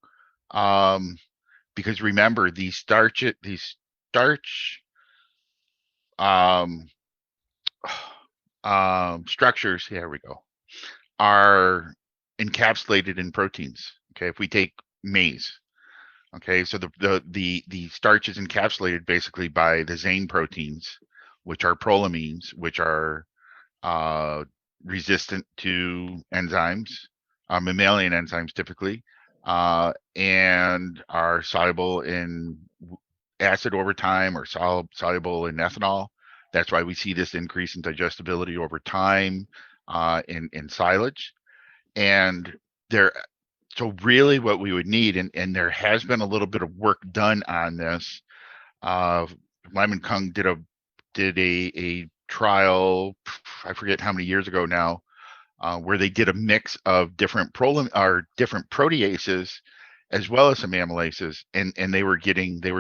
Because remember, these starch structures, here we go, are encapsulated in proteins. Okay, if we take maize, okay, so the starch is encapsulated basically by the zane proteins, which are prolamines, which are resistant to enzymes, mammalian enzymes typically, and are soluble in acid over time, or soluble in ethanol. That's why we see this increase in digestibility over time in silage. And so really what we would need, and there has been a little bit of work done on this. Lyman Kung did a trial, I forget how many years ago now, where they did a mix of different proteases as well as some amylases, and they were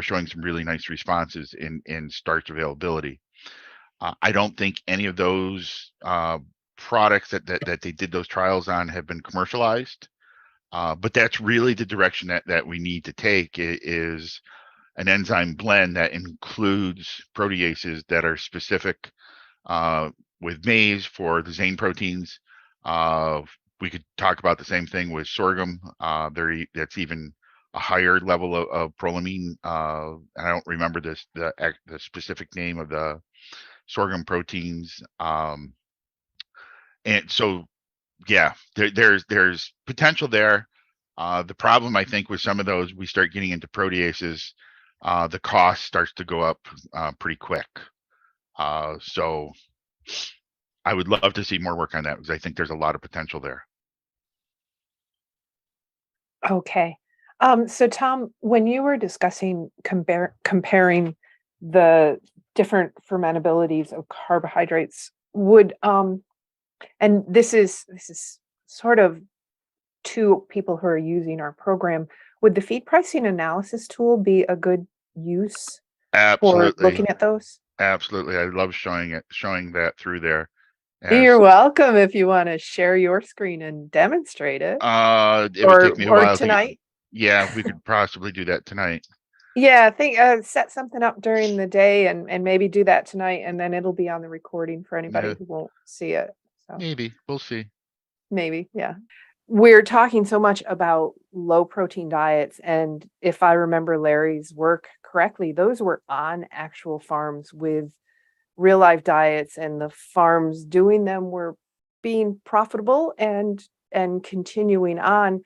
showing some really nice responses in starch availability. I don't think any of those products that they did those trials on have been commercialized, but that's really the direction that we need to take, is an enzyme blend that includes proteases that are specific with maize for the zane proteins. We could talk about the same thing with sorghum. That's even a higher level of prolamine. I don't remember the specific name of the sorghum proteins. And so, yeah, there's potential there. The problem, I think, with some of those, we start getting into proteases, the cost starts to go up pretty quick. So I would love to see more work on that, because I think there's a lot of potential there. Okay. So Tom, when you were discussing comparing the different fermentabilities of carbohydrates, would and this is sort of to people who are using our program, would the feed pricing analysis tool be a good use for looking at those? Absolutely. I love showing that through there. You're welcome if you want to share your screen and demonstrate it. It would take me a while tonight. Yeah, we could possibly do that tonight. Yeah, I think set something up during the day and maybe do that tonight, and then it'll be on the recording for anybody who won't see it. So maybe we'll see. Maybe, yeah. We're talking so much about low protein diets, and if I remember Larry's work correctly, those were on actual farms with real life diets, and the farms doing them were being profitable and continuing on.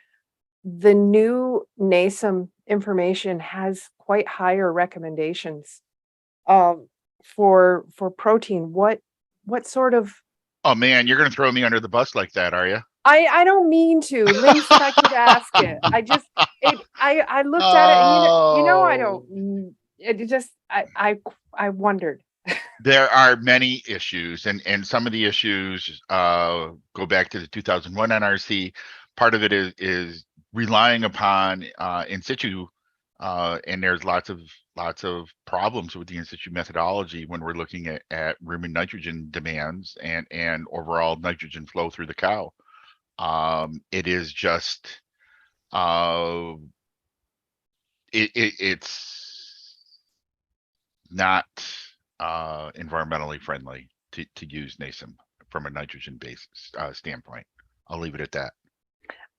The new NASEM information has quite higher recommendations for protein. What sort of... Oh man, you're going to throw me under the bus like that, are you? I don't mean to. Lynn said I could ask it. I looked at it, and I don't. It just I wondered. There are many issues, and some of the issues go back to the 2001 NRC, part of it is relying upon in situ, and there's lots of problems with the in situ methodology when we're looking at rumen nitrogen demands and overall nitrogen flow through the cow. It is just it's not environmentally friendly to use NASEM from a nitrogen based standpoint. I'll leave it at that.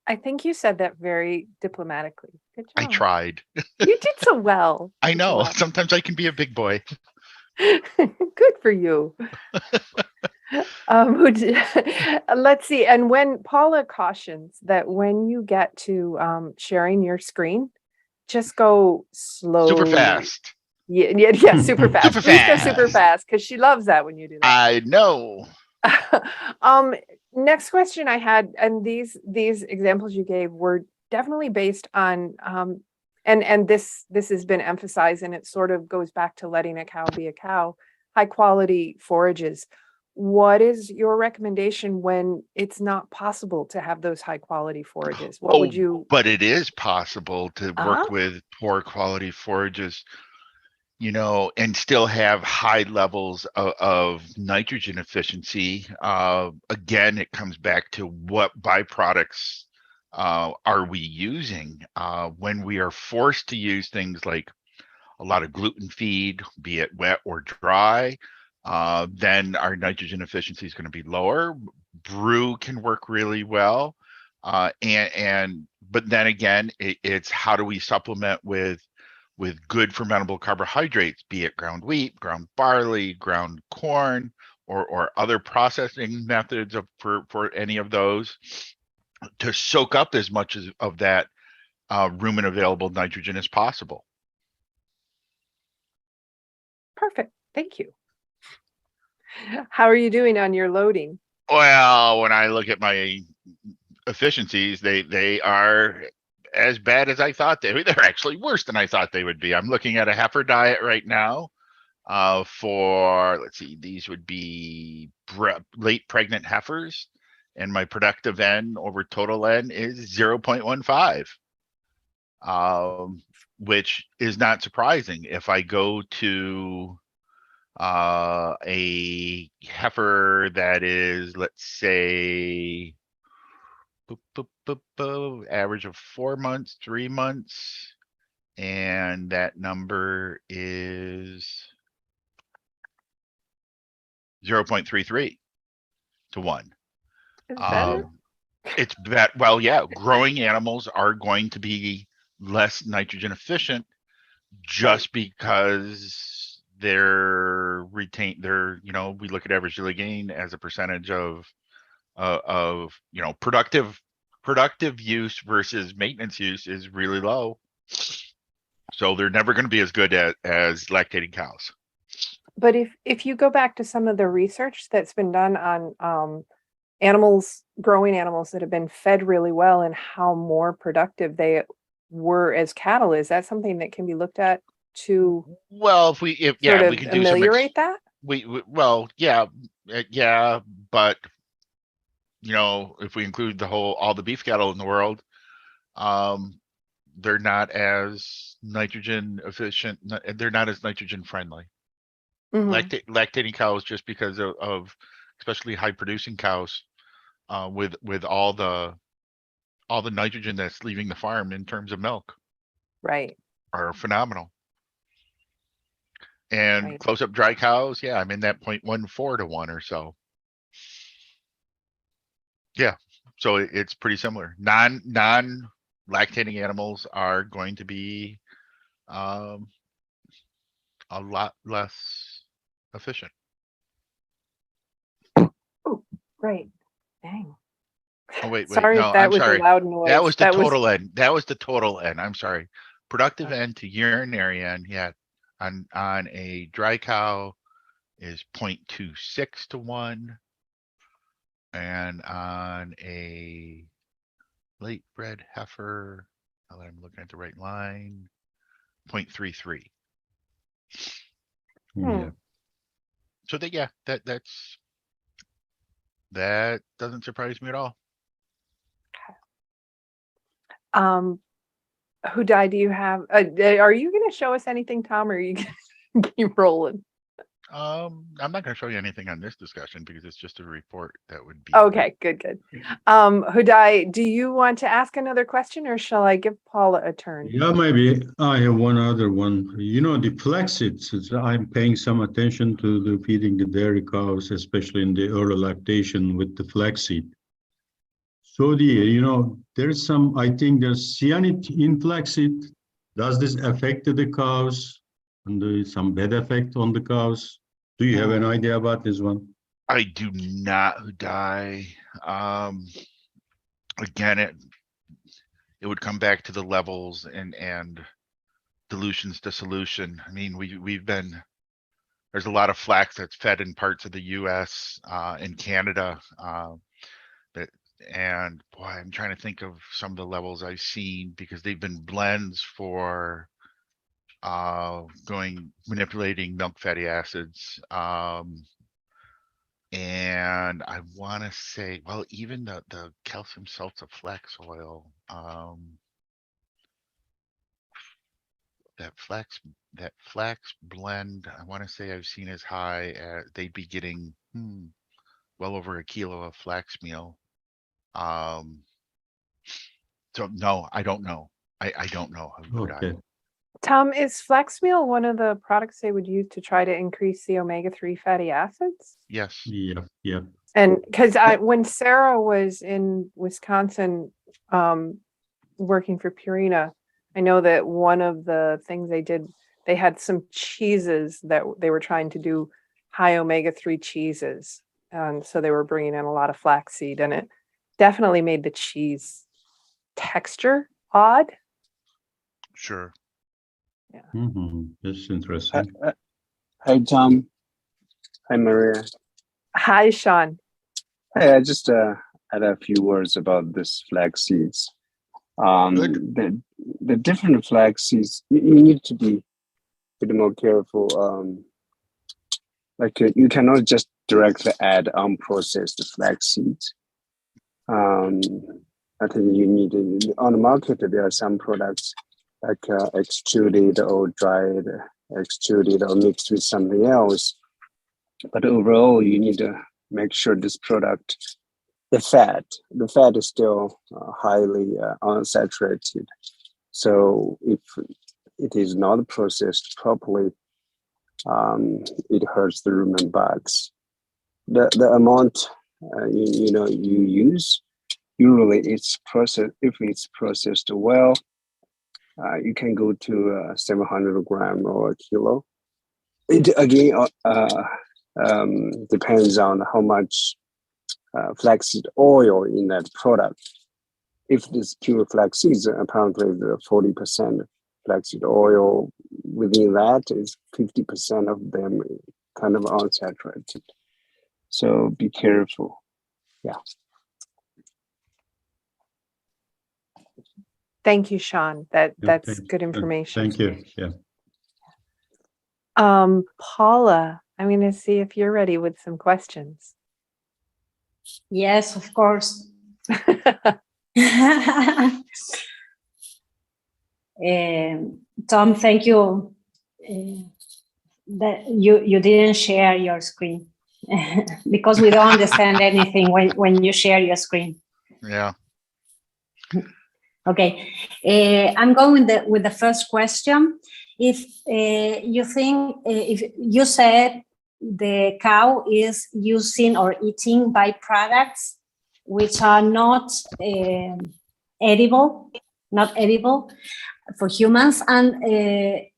I think you said that very diplomatically. Good I job. tried. You did so well. I You did so know. well. Sometimes I can be a big boy. Good for you. Let's see. And when Paula cautions that when you get to sharing your screen, just go slowly. Super fast. Yeah, super fast. Super Please go super fast. fast because she loves that when you do that. I know. Next question I had, and these examples you gave were definitely based on and this has been emphasized, and it sort of goes back to letting a cow be a cow, high quality forages. What is your recommendation when it's not possible to have those high quality forages? What would you But it is possible to work with poor quality forages, you know, and still have high levels of nitrogen efficiency. Again, it comes back to what byproducts are we using when we are forced to use things like a lot of gluten feed, be it wet or dry. Then our nitrogen efficiency is going to be lower. Brew can work really well, but then again, it's how do we supplement with good fermentable carbohydrates, be it ground wheat, ground barley, ground corn, or other processing methods for any of those to soak up as much of that rumen available nitrogen as possible. Perfect. Thank you. How are you doing on your loading? Well, when I look at my efficiencies, they are as bad as I thought they would. They're actually worse than I thought they would be. I'm looking at a heifer diet right now for, let's see, these would be late pregnant heifers, and my productive N over total N is 0.15, which is not surprising. If I go to a heifer that is, let's say, average of 4 months, 3 months, and that number is 0.33 to 1. Is better? It's that, well, yeah, growing animals are going to be less nitrogen efficient just because they're retained. They're, you know, we look at average daily gain as a percentage of you know, productive use versus maintenance use is really low. So they're never going to be as good as lactating cows. But if you go back to some of the research that's been done on growing animals that have been fed really well and how more productive they were as cattle, is that something that can be looked at to Well, if we can do ameliorate that? Well, yeah, but you know, if we include all the beef cattle in the world, they're not as nitrogen efficient. They're not as nitrogen friendly. Lactating cows, just because of especially high producing cows, with all the nitrogen that's leaving the farm in terms of milk, Right. are phenomenal. And Right. close up dry cows, yeah, I'm in that 0.14 to 1 or so. Yeah, so it's pretty similar. Non lactating animals are going to be a lot less efficient. Oh, right. Dang. Oh wait, Sorry no, if that I'm was sorry. a loud noise. That was the total N. That was the total N. I'm sorry. Productive N to urinary N, yeah, on a dry cow is 0.26 to 1, and on a late bred heifer, now that I'm looking at the right line, 0.33. Yeah. So that that doesn't surprise me at all. Hudai, do you have, are you going to show us anything, Tom, or are you going to keep rolling? I'm not going to show you anything on this discussion because it's just a report that would be. Okay, good. Hudai, do you want to ask another question or shall I give Paula a turn? Yeah, maybe I have one other one. You know, the flaxseeds, I'm paying some attention to the feeding the dairy cows, especially in the early lactation with the flaxseed. So there's some, I think there's cyanide in flaxseed. Does this affect the cows and some bad effect on the cows? Do you have an idea about this one? I do not, Hudai. Again, it would come back to the levels and dilutions to solution. I mean, there's a lot of flax that's fed in parts of the US and Canada. And boy, I'm trying to think of some of the levels I've seen because they've been blends for manipulating milk fatty acids. And I want to say, well, even the calcium salts of flax oil, that flax blend, I want to say I've seen as high as they'd be getting well over a kilo of flax meal. So no, I don't know. I don't know. Okay. Tom, is flax meal one of the products they would use to try to increase the omega-3 fatty acids? Yes. Yeah. And because when Sarah was in Wisconsin working for Purina, I know that one of the things they did, they had some cheeses that they were trying to do high omega-3 cheeses. And so they were bringing in a lot of flaxseed, and it definitely made the cheese texture odd. Sure. Yeah. That's interesting. Hi, Tom. Hi, Maria. Hi, Sean. Hey, I just had a few words about this flax seeds. The different flax seeds, you need to be a bit more careful. You cannot just directly add unprocessed flax seeds. I think you need on the market. There are some products like extruded or dried, extruded or mixed with something else. But overall, you need to make sure this product, the fat is still highly unsaturated. So if it is not processed properly, it hurts the rumen bugs. The amount you use, usually it's processed. If it's processed well, you can go to 700 gram or a kilo. It again depends on how much flaxseed oil in that product. If this pure flaxseed, apparently the 40% flaxseed oil within that is 50% of them kind of unsaturated. So be careful. Yeah. Thank you, Sean. That's good information. Thank you. Yeah. Paula, I'm going to see if you're ready with some questions. Yes, of course. Tom, thank you that you didn't share your screen because we don't understand anything when you share your screen. Yeah. Okay, I'm going with the first question. If you think, if you said the cow is using or eating byproducts which are not edible for humans, and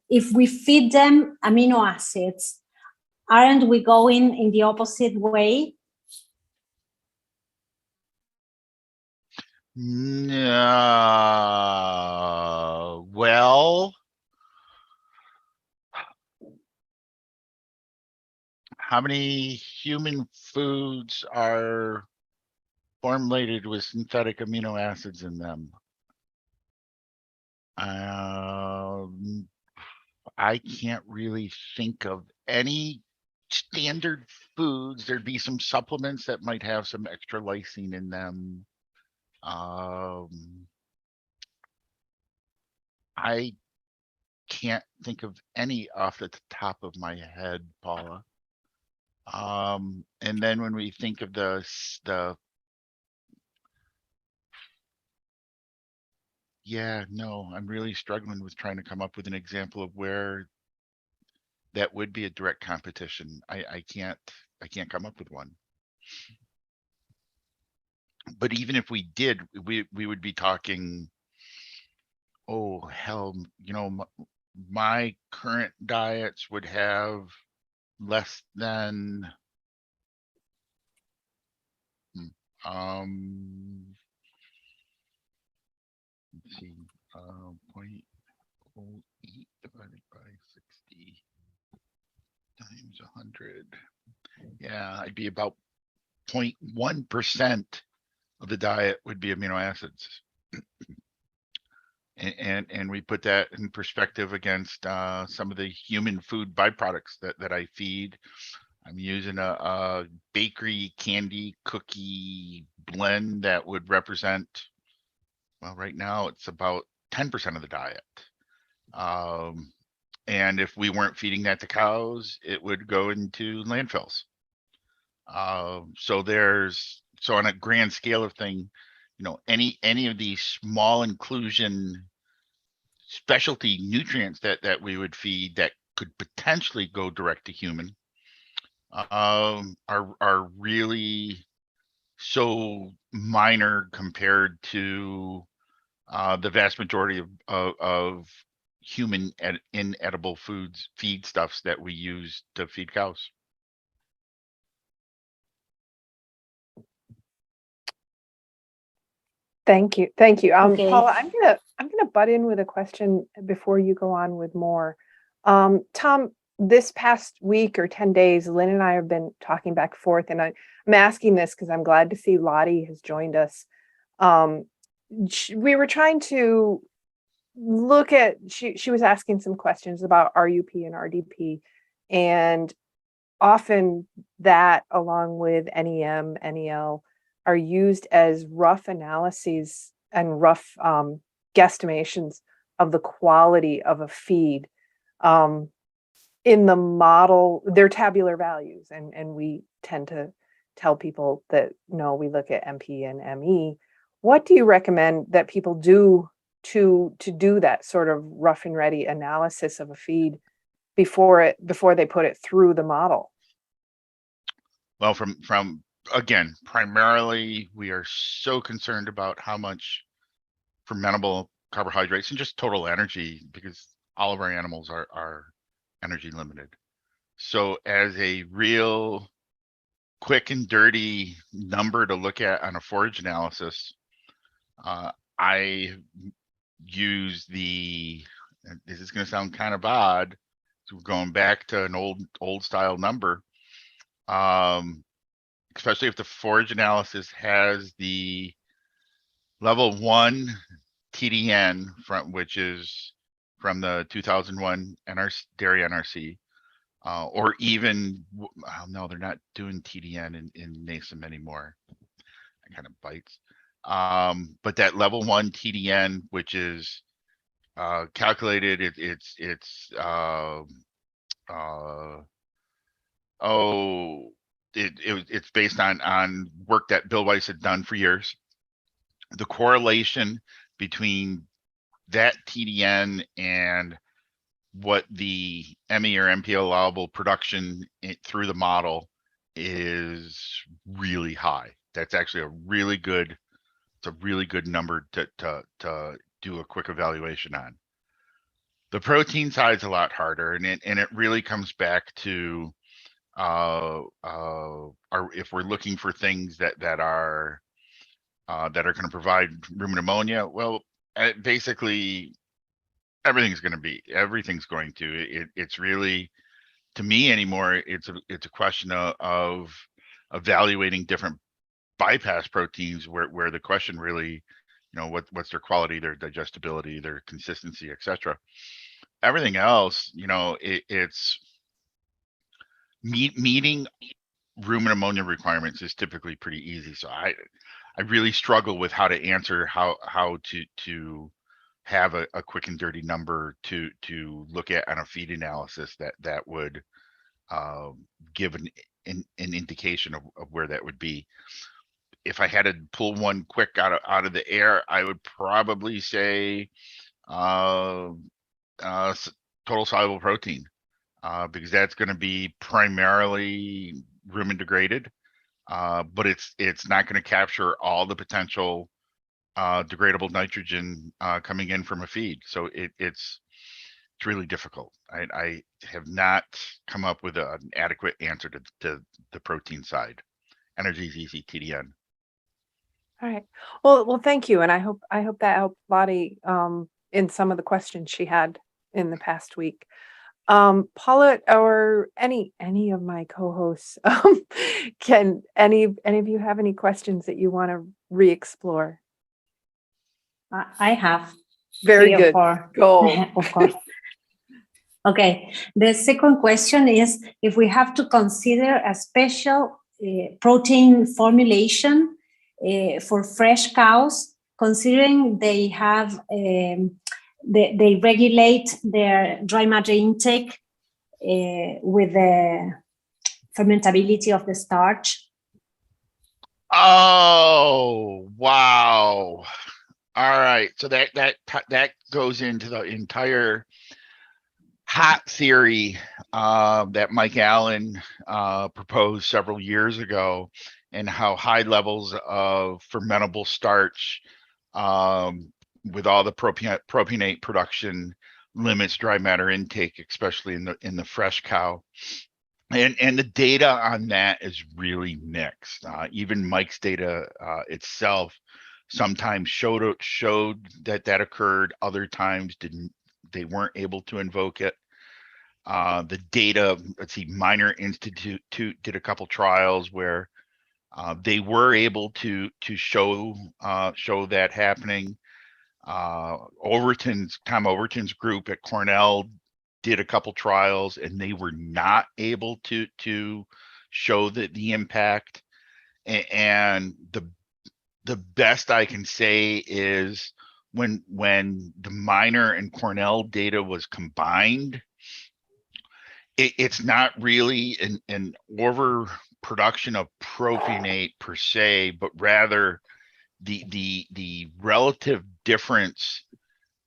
if we feed them amino acids, aren't we going in the opposite way? No. Well, how many human foods are formulated with synthetic amino acids in them? I can't really think of any standard foods. There'd be some supplements that might have some extra lysine in them. I can't think of any off the top of my head, Paula. And then when we think of the yeah, no, I'm really struggling with trying to come up with an example of where that would be a direct competition. I can't come up with one. But even if we did, we would be talking, oh hell, you know, my current diets would have less than let's see, 0.08 divided by 60 times 100. Yeah, I'd be about 0.1% of the diet would be amino acids. And we put that in perspective against some of the human food byproducts that I feed. I'm using a bakery candy cookie blend that would represent, well, right now it's about 10% of the diet. And if we weren't feeding that to cows, it would go into landfills. So on a grand scale of thing, you know, any of these small inclusion specialty nutrients that we would feed that could potentially go direct to human are really so minor compared to the vast majority of human inedible feedstuffs that we use to feed cows. Thank you. Thank you. Okay. Paula, I'm gonna butt in with a question before you go on with more. Tom, this past week or 10 days, Lynn and I have been talking back and forth, and I'm asking this because I'm glad to see Lottie has joined us. We were trying to look at, she was asking some questions about RUP and RDP, and often that, along with NEM, NEL, are used as rough analyses and rough guesstimations of the quality of a feed. In the model, they're tabular values, and we tend to tell people that, no, we look at MP and ME. What do you recommend that people do to do that sort of rough and ready analysis of a feed before they put it through the model? Well, from again, primarily we are so concerned about how much fermentable carbohydrates and just total energy, because all of our animals are energy limited. So as a real quick and dirty number to look at on a forage analysis, I use this is going to sound kind of odd, so we're going back to an old style number, especially if the forage analysis has the level 1 TDN which is from the 2001 dairy NRC, or even, no, they're not doing TDN in NASEM anymore. That kind of bites. But that level 1 TDN, which is calculated, it's based on work that Bill Weiss had done for years. The correlation between that TDN and what the ME or MP allowable production through the model is really high. That's actually a really good number to do a quick evaluation on. The protein side is a lot harder, and it really comes back to if we're looking for things that are going to provide rumen ammonia, well, basically everything's going to. It's really, to me anymore, it's a question of evaluating different bypass proteins where the question really, you know, what's their quality, their digestibility, their consistency, etc. Everything else, you know, it's meeting rumen ammonia requirements is typically pretty easy. So I really struggle with how to answer how to have a quick and dirty number to look at on a feed analysis that would give an indication of where that would be. If I had to pull one quick out of the air, I would probably say total soluble protein, because that's going to be primarily rumen degraded, but it's not going to capture all the potential degradable nitrogen coming in from a feed. So it's really difficult. I have not come up with an adequate answer to the protein side. Energy is easy, TDN. All right. Well, thank you, and I hope that helped Lottie in some of the questions she had in the past week. Paula or any of my co-hosts, can any of you have any questions that you want to re-explore? I have Very 3 or good. 4. Go. Of course. Okay. The second question is if we have to consider a special protein formulation for fresh cows, considering they have they regulate their dry matter intake with the fermentability of the starch. Oh, wow. All right. So that goes into the entire hot theory that Mike Allen proposed several years ago, and how high levels of fermentable starch with all the propionate production limits dry matter intake, especially in the fresh cow. And the data on that is really mixed. Even Mike's data itself sometimes showed that occurred. Other times didn't. They weren't able to invoke it. The data, let's see, Minor Institute did a couple trials where they were able to show that happening. Tom Overton's group at Cornell did a couple trials, and they were not able to show the impact. And the best I can say is when the Minor and Cornell data was combined, it's not really an overproduction of propionate per se, but rather the relative difference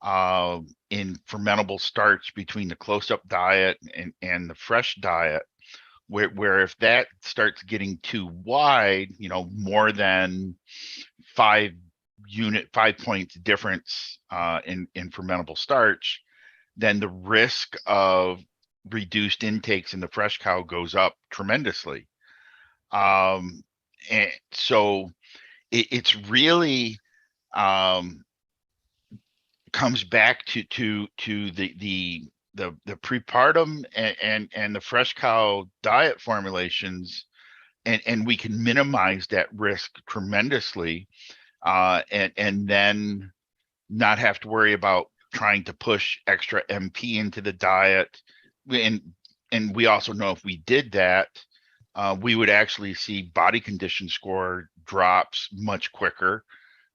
in fermentable starch between the close-up diet and the fresh diet, where if that starts getting too wide, more than 5 points difference in fermentable starch, then the risk of reduced intakes in the fresh cow goes up tremendously. And so it's really comes back to the prepartum and the fresh cow diet formulations, and we can minimize that risk tremendously, and then not have to worry about trying to push extra MP into the diet. And we also know if we did that, we would actually see body condition score drops much quicker,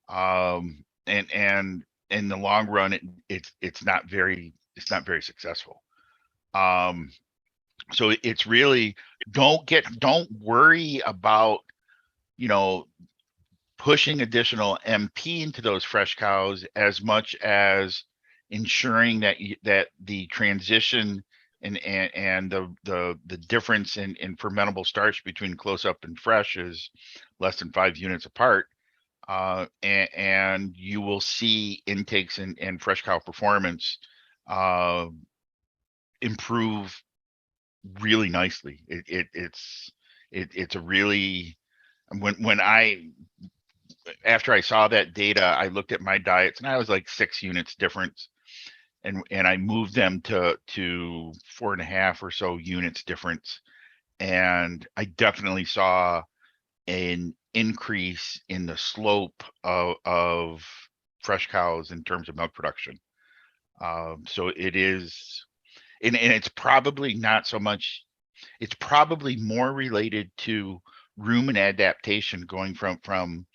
and in the long run, it's not very successful. So it's really don't worry about pushing additional MP into those fresh cows as much as ensuring that the transition and the difference in fermentable starch between close up and fresh is less than 5 units apart, and you will see intakes and fresh cow performance improve really nicely. It's a really, after I saw that data, I looked at my diets and I was like 6 units difference, and I moved them to 4.5 or so units difference, and I definitely saw an increase in the slope of fresh cows in terms of milk production. So it is, and it's probably not so much. It's probably more related to rumen adaptation, going from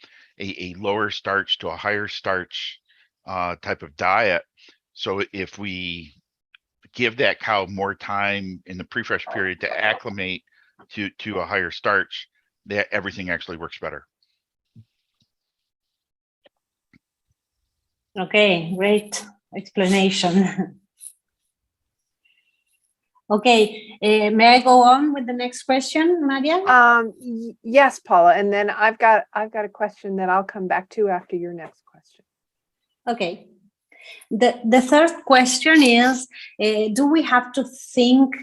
a lower starch to a higher starch type of diet. So if we give that cow more time in the pre-fresh period to acclimate to a higher starch, that everything actually works better. Okay, great explanation. Okay, may I go on with the next question, Maria? Yes, Paula, and then I've got a question that I'll come back to after your next question. Okay. The third question is, do we have to think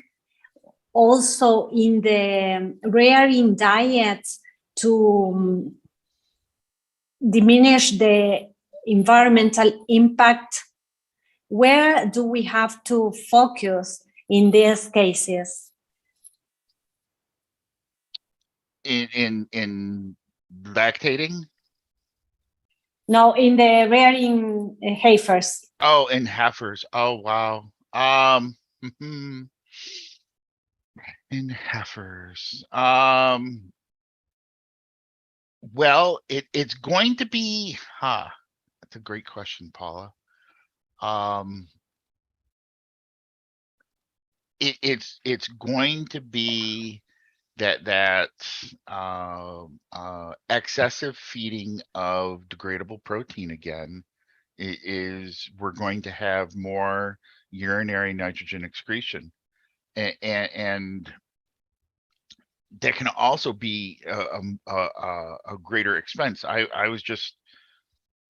also in the rearing diets to diminish the environmental impact? Where do we have to focus in these cases? In lactating? No, in the rearing heifers. Oh, in heifers. Oh, wow. In heifers. Well, it's going to be, that's a great question, Paula. It's going to be that excessive feeding of degradable protein again is we're going to have more urinary nitrogen excretion, and that can also be a greater expense. I was just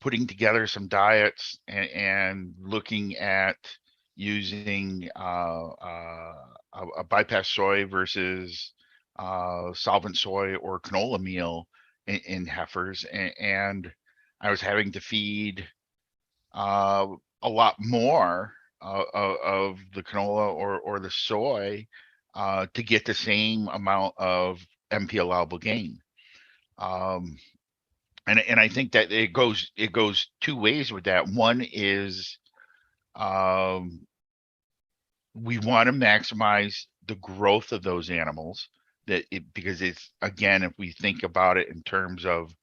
putting together some diets and looking at using a bypass soy versus solvent soy or canola meal in heifers, and I was having to feed a lot more of the canola or the soy to get the same amount of MP allowable gain. And I think that it goes two ways with that. One is we want to maximize the growth of those animals, because it's, again, if we think about it in terms of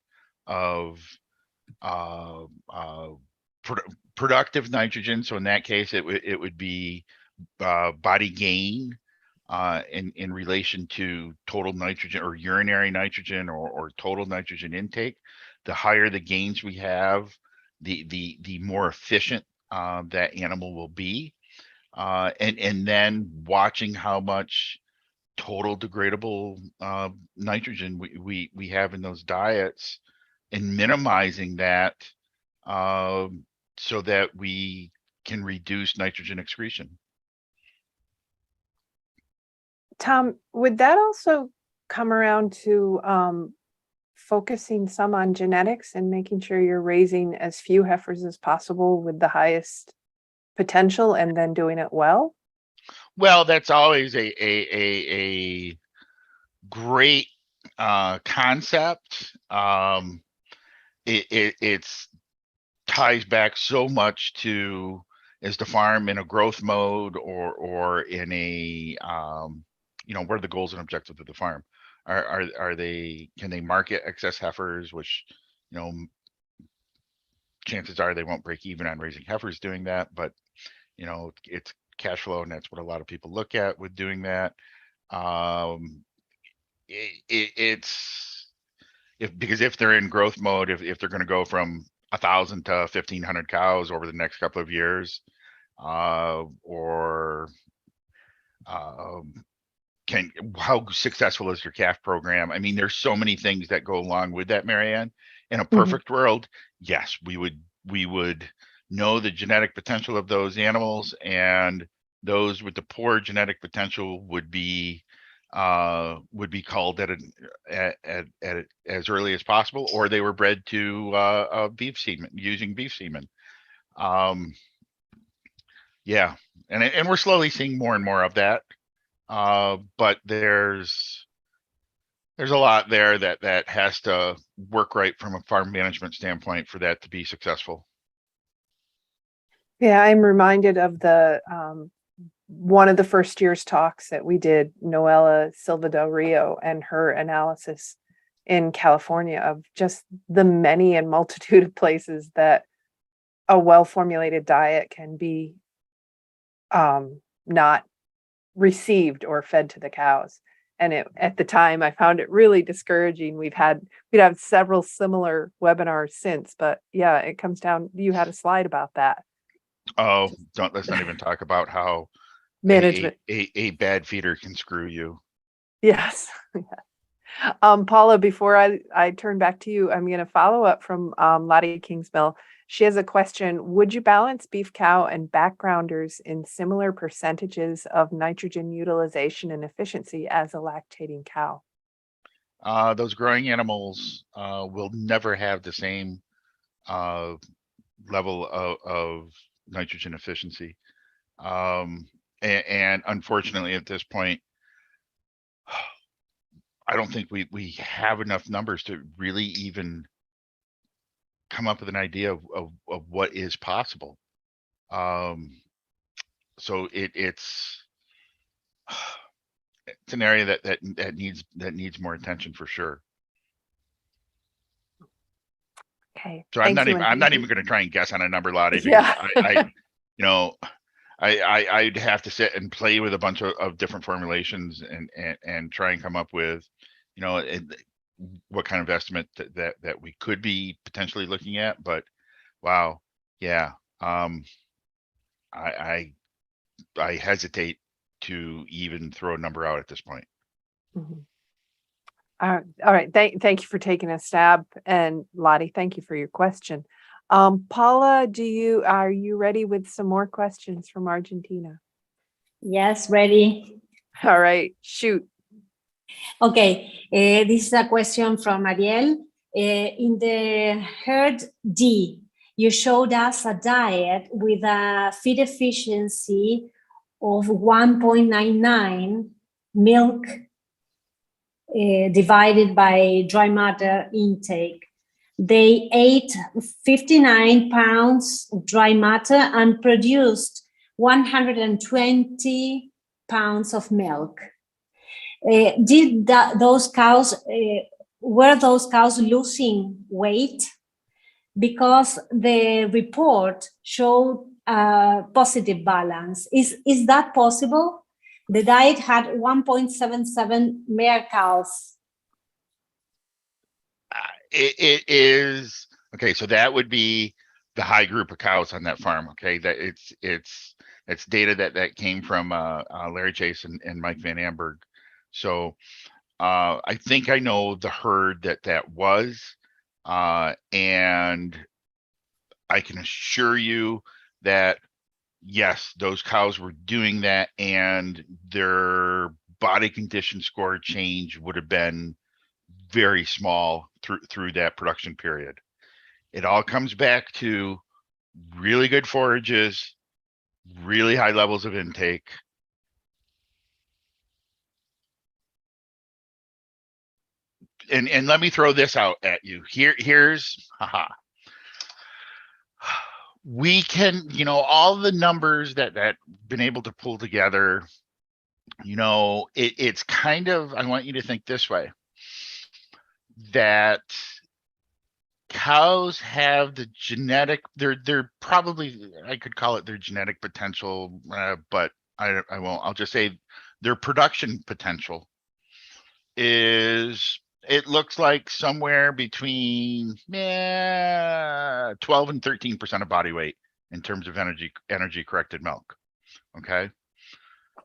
productive nitrogen, so in that case it would be body gain in relation to total nitrogen or urinary nitrogen or total nitrogen intake. The higher the gains we have, the more efficient that animal will be, and then watching how much total degradable nitrogen we have in those diets, and minimizing that so that we can reduce nitrogen excretion. Tom, would that also come around to focusing some on genetics and making sure you're raising as few heifers as possible with the highest potential and then doing it well? Well, that's always a great concept. It's ties back so much to, is the farm in a growth mode or in a what are the goals and objectives of the farm? Are they, can they market excess heifers, which chances are they won't break even on raising heifers doing that, but it's cash flow, and that's what a lot of people look at with doing that. It's because if they're in growth mode, if they're going to go from 1,000 to 1,500 cows over the next couple of years, or how successful is your calf program? I mean, there's so many things that go along with that, Marianne. In a perfect world, yes, we would know the genetic potential of those animals, and those with the poor genetic potential would be culled at as early as possible, or they were bred to beef semen, using beef semen. Yeah, and we're slowly seeing more and more of that. But there's a lot there that has to work right from a farm management standpoint for that to be successful. Yeah, I'm reminded of the one of the first year's talks that we did, Noella Silva del Rio, and her analysis in California of just the many and multitude of places that a well-formulated diet can be not received or fed to the cows. And at the time, I found it really discouraging. We'd had several similar webinars since, but yeah, it comes down. You had a slide about that. Oh, let's not even talk about how Management. a bad feeder can screw you. Yes. Paula, before I turn back to you, I'm going to follow up from Lottie Kingsmill. She has a question. Would you balance beef cow and backgrounders in similar percentages of nitrogen utilization and efficiency as a lactating cow? Those growing animals will never have the same level of nitrogen efficiency. And unfortunately, at this point, I don't think we have enough numbers to really even come up with an idea of what is possible. So it's an area that needs more attention for sure. Okay. So I'm not even going to try and guess on a number, Lottie, because Yeah. I'd have to sit and play with a bunch of different formulations and try and come up with, what kind of estimate that we could be potentially looking at. But wow, yeah, I hesitate to even throw a number out at this point. Mhm. All right. Thank you for taking a stab, and Lottie, thank you for your question. Paula, are you ready with some more questions from Argentina? Yes, ready. All right, shoot. Okay, this is a question from Ariel. In the herd D, you showed us a diet with a feed efficiency of 1.99 milk divided by dry matter intake. They ate 59 pounds of dry matter and produced 120 pounds of milk. Those cows were those cows losing weight? Because the report showed a positive balance. Is that possible? The diet had 1.77 mare cows. It is okay. So that would be the high group of cows on that farm. Okay, that it's data that came from Larry Chase and Mike Van Amberg. So I think I know the herd that was, and I can assure you that yes, those cows were doing that, and their body condition score change would have been very small through that production period. It all comes back to really good forages, really high levels of intake. And let me throw this out at you. Here's we can, all the numbers that been able to pull together, it's kind of, I want you to think this way, that cows have the genetic, they're probably, I could call it their genetic potential, but I won't. I'll just say their production potential is, it looks like somewhere between 12 and 13% of body weight in terms of energy corrected milk. Okay.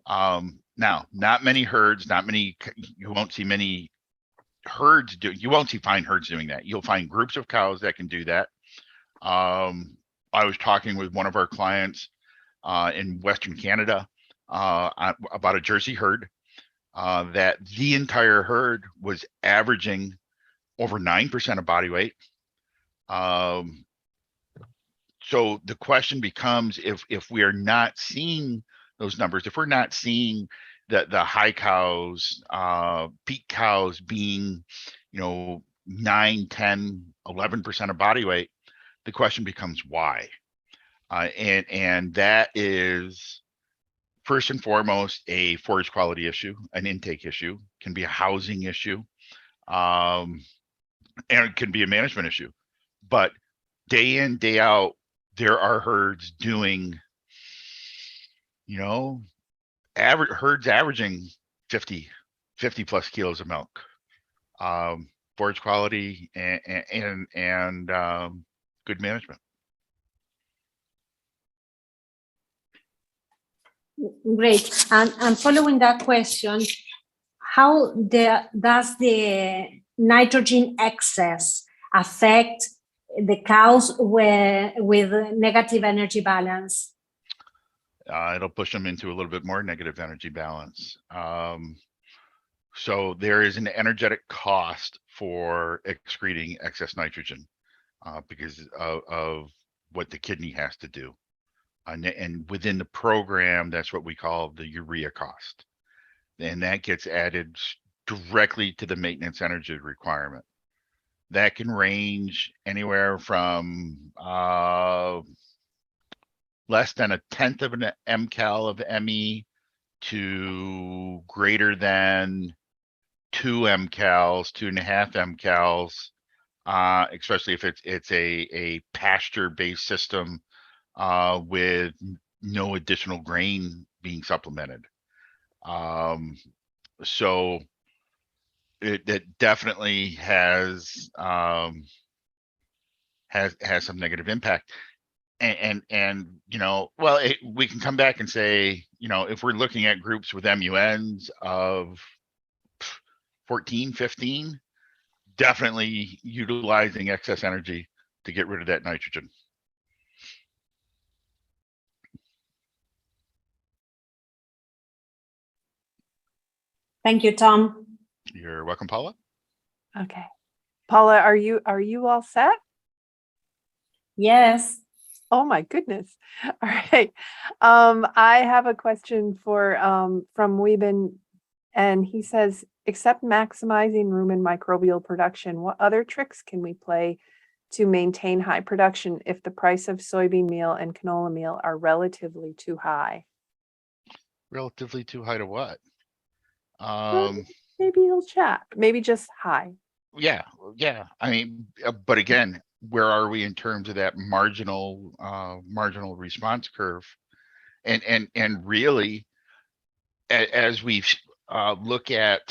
Now, not many herds, you won't see many herds you won't see fine herds doing that. You'll find groups of cows that can do that. I was talking with one of our clients in Western Canada about a Jersey herd that the entire herd was averaging over 9% of body weight. So the question becomes, if we are not seeing those numbers, if we're not seeing the high cows, peak cows being, 9, 10, 11% of body weight, the question becomes why? And that is first and foremost a forage quality issue, an intake issue, can be a housing issue, and it can be a management issue. But day in, day out, there are herds doing, you know, herds averaging 50 plus kilos of milk. Forage quality and good management. Great. And following that question, how does the nitrogen excess affect the cows with negative energy balance? It'll push them into a little bit more negative energy balance. So there is an energetic cost for excreting excess nitrogen because of what the kidney has to do. And within the program, that's what we call the urea cost. And that gets added directly to the maintenance energy requirement. That can range anywhere from less than 1/10 of an mcal of Me to greater than 2 mcals, 2.5 mcals, especially if it's a pasture-based system with no additional grain being supplemented. So it definitely has some negative impact. And you know, well, we can come back and say, you know, if we're looking at groups with MUNs of 14, 15, definitely utilizing excess energy to get rid of that nitrogen. Thank you, Tom. You're welcome, Paula. Okay. Paula, are you all set? Yes. Oh my goodness. All right. I have a question for from Weeben, and he says, except maximizing rumen microbial production, what other tricks can we play to maintain high production if the price of soybean meal and canola meal are relatively too high? Relatively too high to what? Maybe he'll chat. Maybe just high. Yeah. I mean, but again, where are we in terms of that marginal response curve? And really, as we look at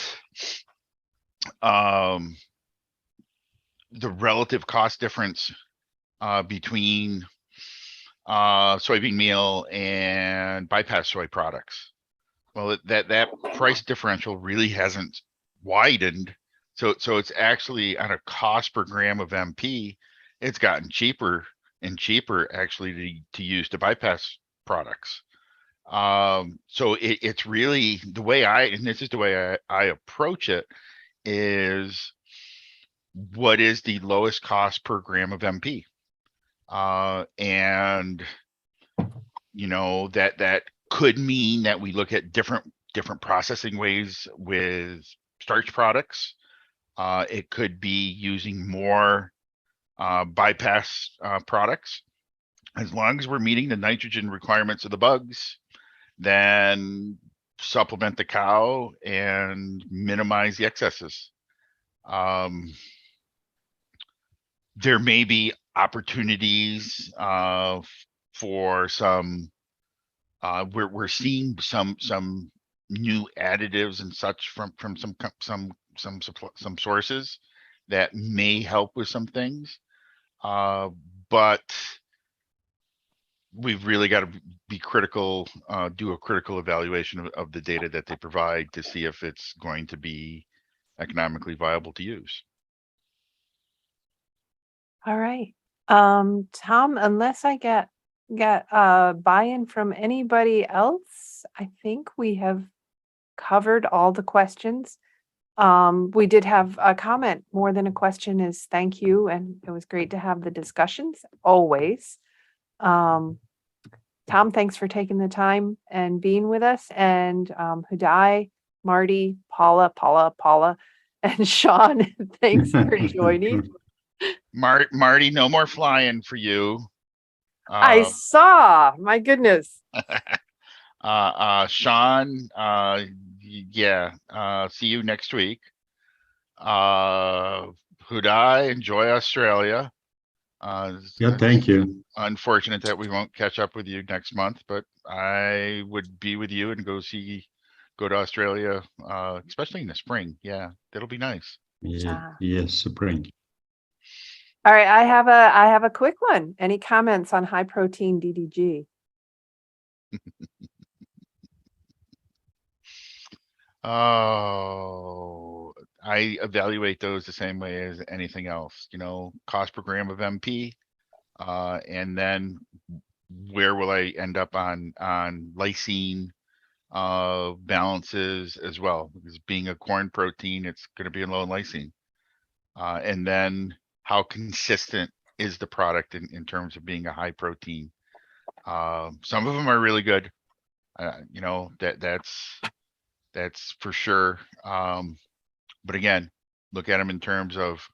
the relative cost difference between soybean meal and bypass soy products, well, that price differential really hasn't widened. So it's actually on a cost per gram of MP, it's gotten cheaper and cheaper actually to use to bypass products. So it's really the way and this is the way I approach it, is what is the lowest cost per gram of MP? And you know, that could mean that we look at different processing ways with starch products. It could be using more bypass products. As long as we're meeting the nitrogen requirements of the bugs, then supplement the cow and minimize the excesses. There may be opportunities for some. We're seeing some new additives and such from some sources that may help with some things, but we've really got to be critical, do a critical evaluation of the data that they provide to see if it's going to be economically viable to use. All right. Tom, unless I get buy-in from anybody else, I think we have covered all the questions. We did have a comment. More than a question is thank you, and it was great to have the discussions always. Tom, thanks for taking the time and being with us, and Hudai, Marty, Paula, and Sean, thanks for joining. Marty, no more flying for you. I saw, my goodness. Sean, see you next week. Hudai, enjoy Australia. Yeah, thank you. Unfortunate that we won't catch up with you next month, but I would be with you and go to Australia, especially in the spring. Yeah, that'll be nice. Ah. Yes, spring. All right, I have a quick one. Any comments on high protein DDG? Oh, I evaluate those the same way as anything else, cost per gram of MP, and then where will I end up on lysine balances as well, because being a corn protein, it's going to be low in lysine. And then how consistent is the product in terms of being a high protein? Some of them are really good. That's for sure. But again, look at them in terms of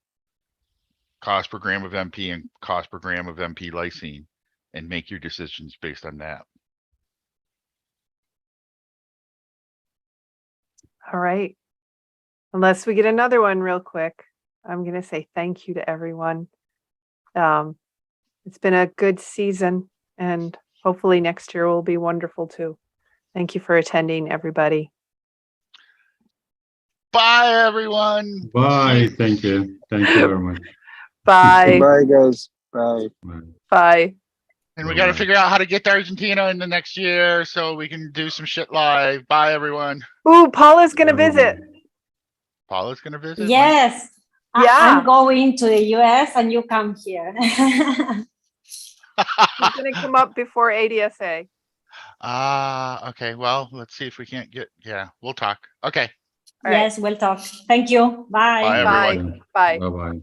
cost per gram of MP and cost per gram of MP lysine, and make your decisions based on that. All right. Unless we get another one real quick, I'm going to say thank you to everyone. It's been a good season, and hopefully next year will be wonderful too. Thank you for attending, everybody. Bye, everyone. Bye. Thank you. Thank you very much. Bye. Bye, guys. Bye. Bye. Bye. And we got to Bye-bye. figure out how to get to Argentina in the next year so we can do some shit live. Bye, everyone. Ooh, Paula's going to Bye-bye. visit. Paula's going to visit? Yes. Yeah. I'm going to the US and you come here. She's going to come up before ADSA. Okay. Well, let's see if we can't we'll talk. Okay. All right. Yes, we'll talk. Thank you. Bye. Bye, everyone. Bye. Bye. Bye-bye.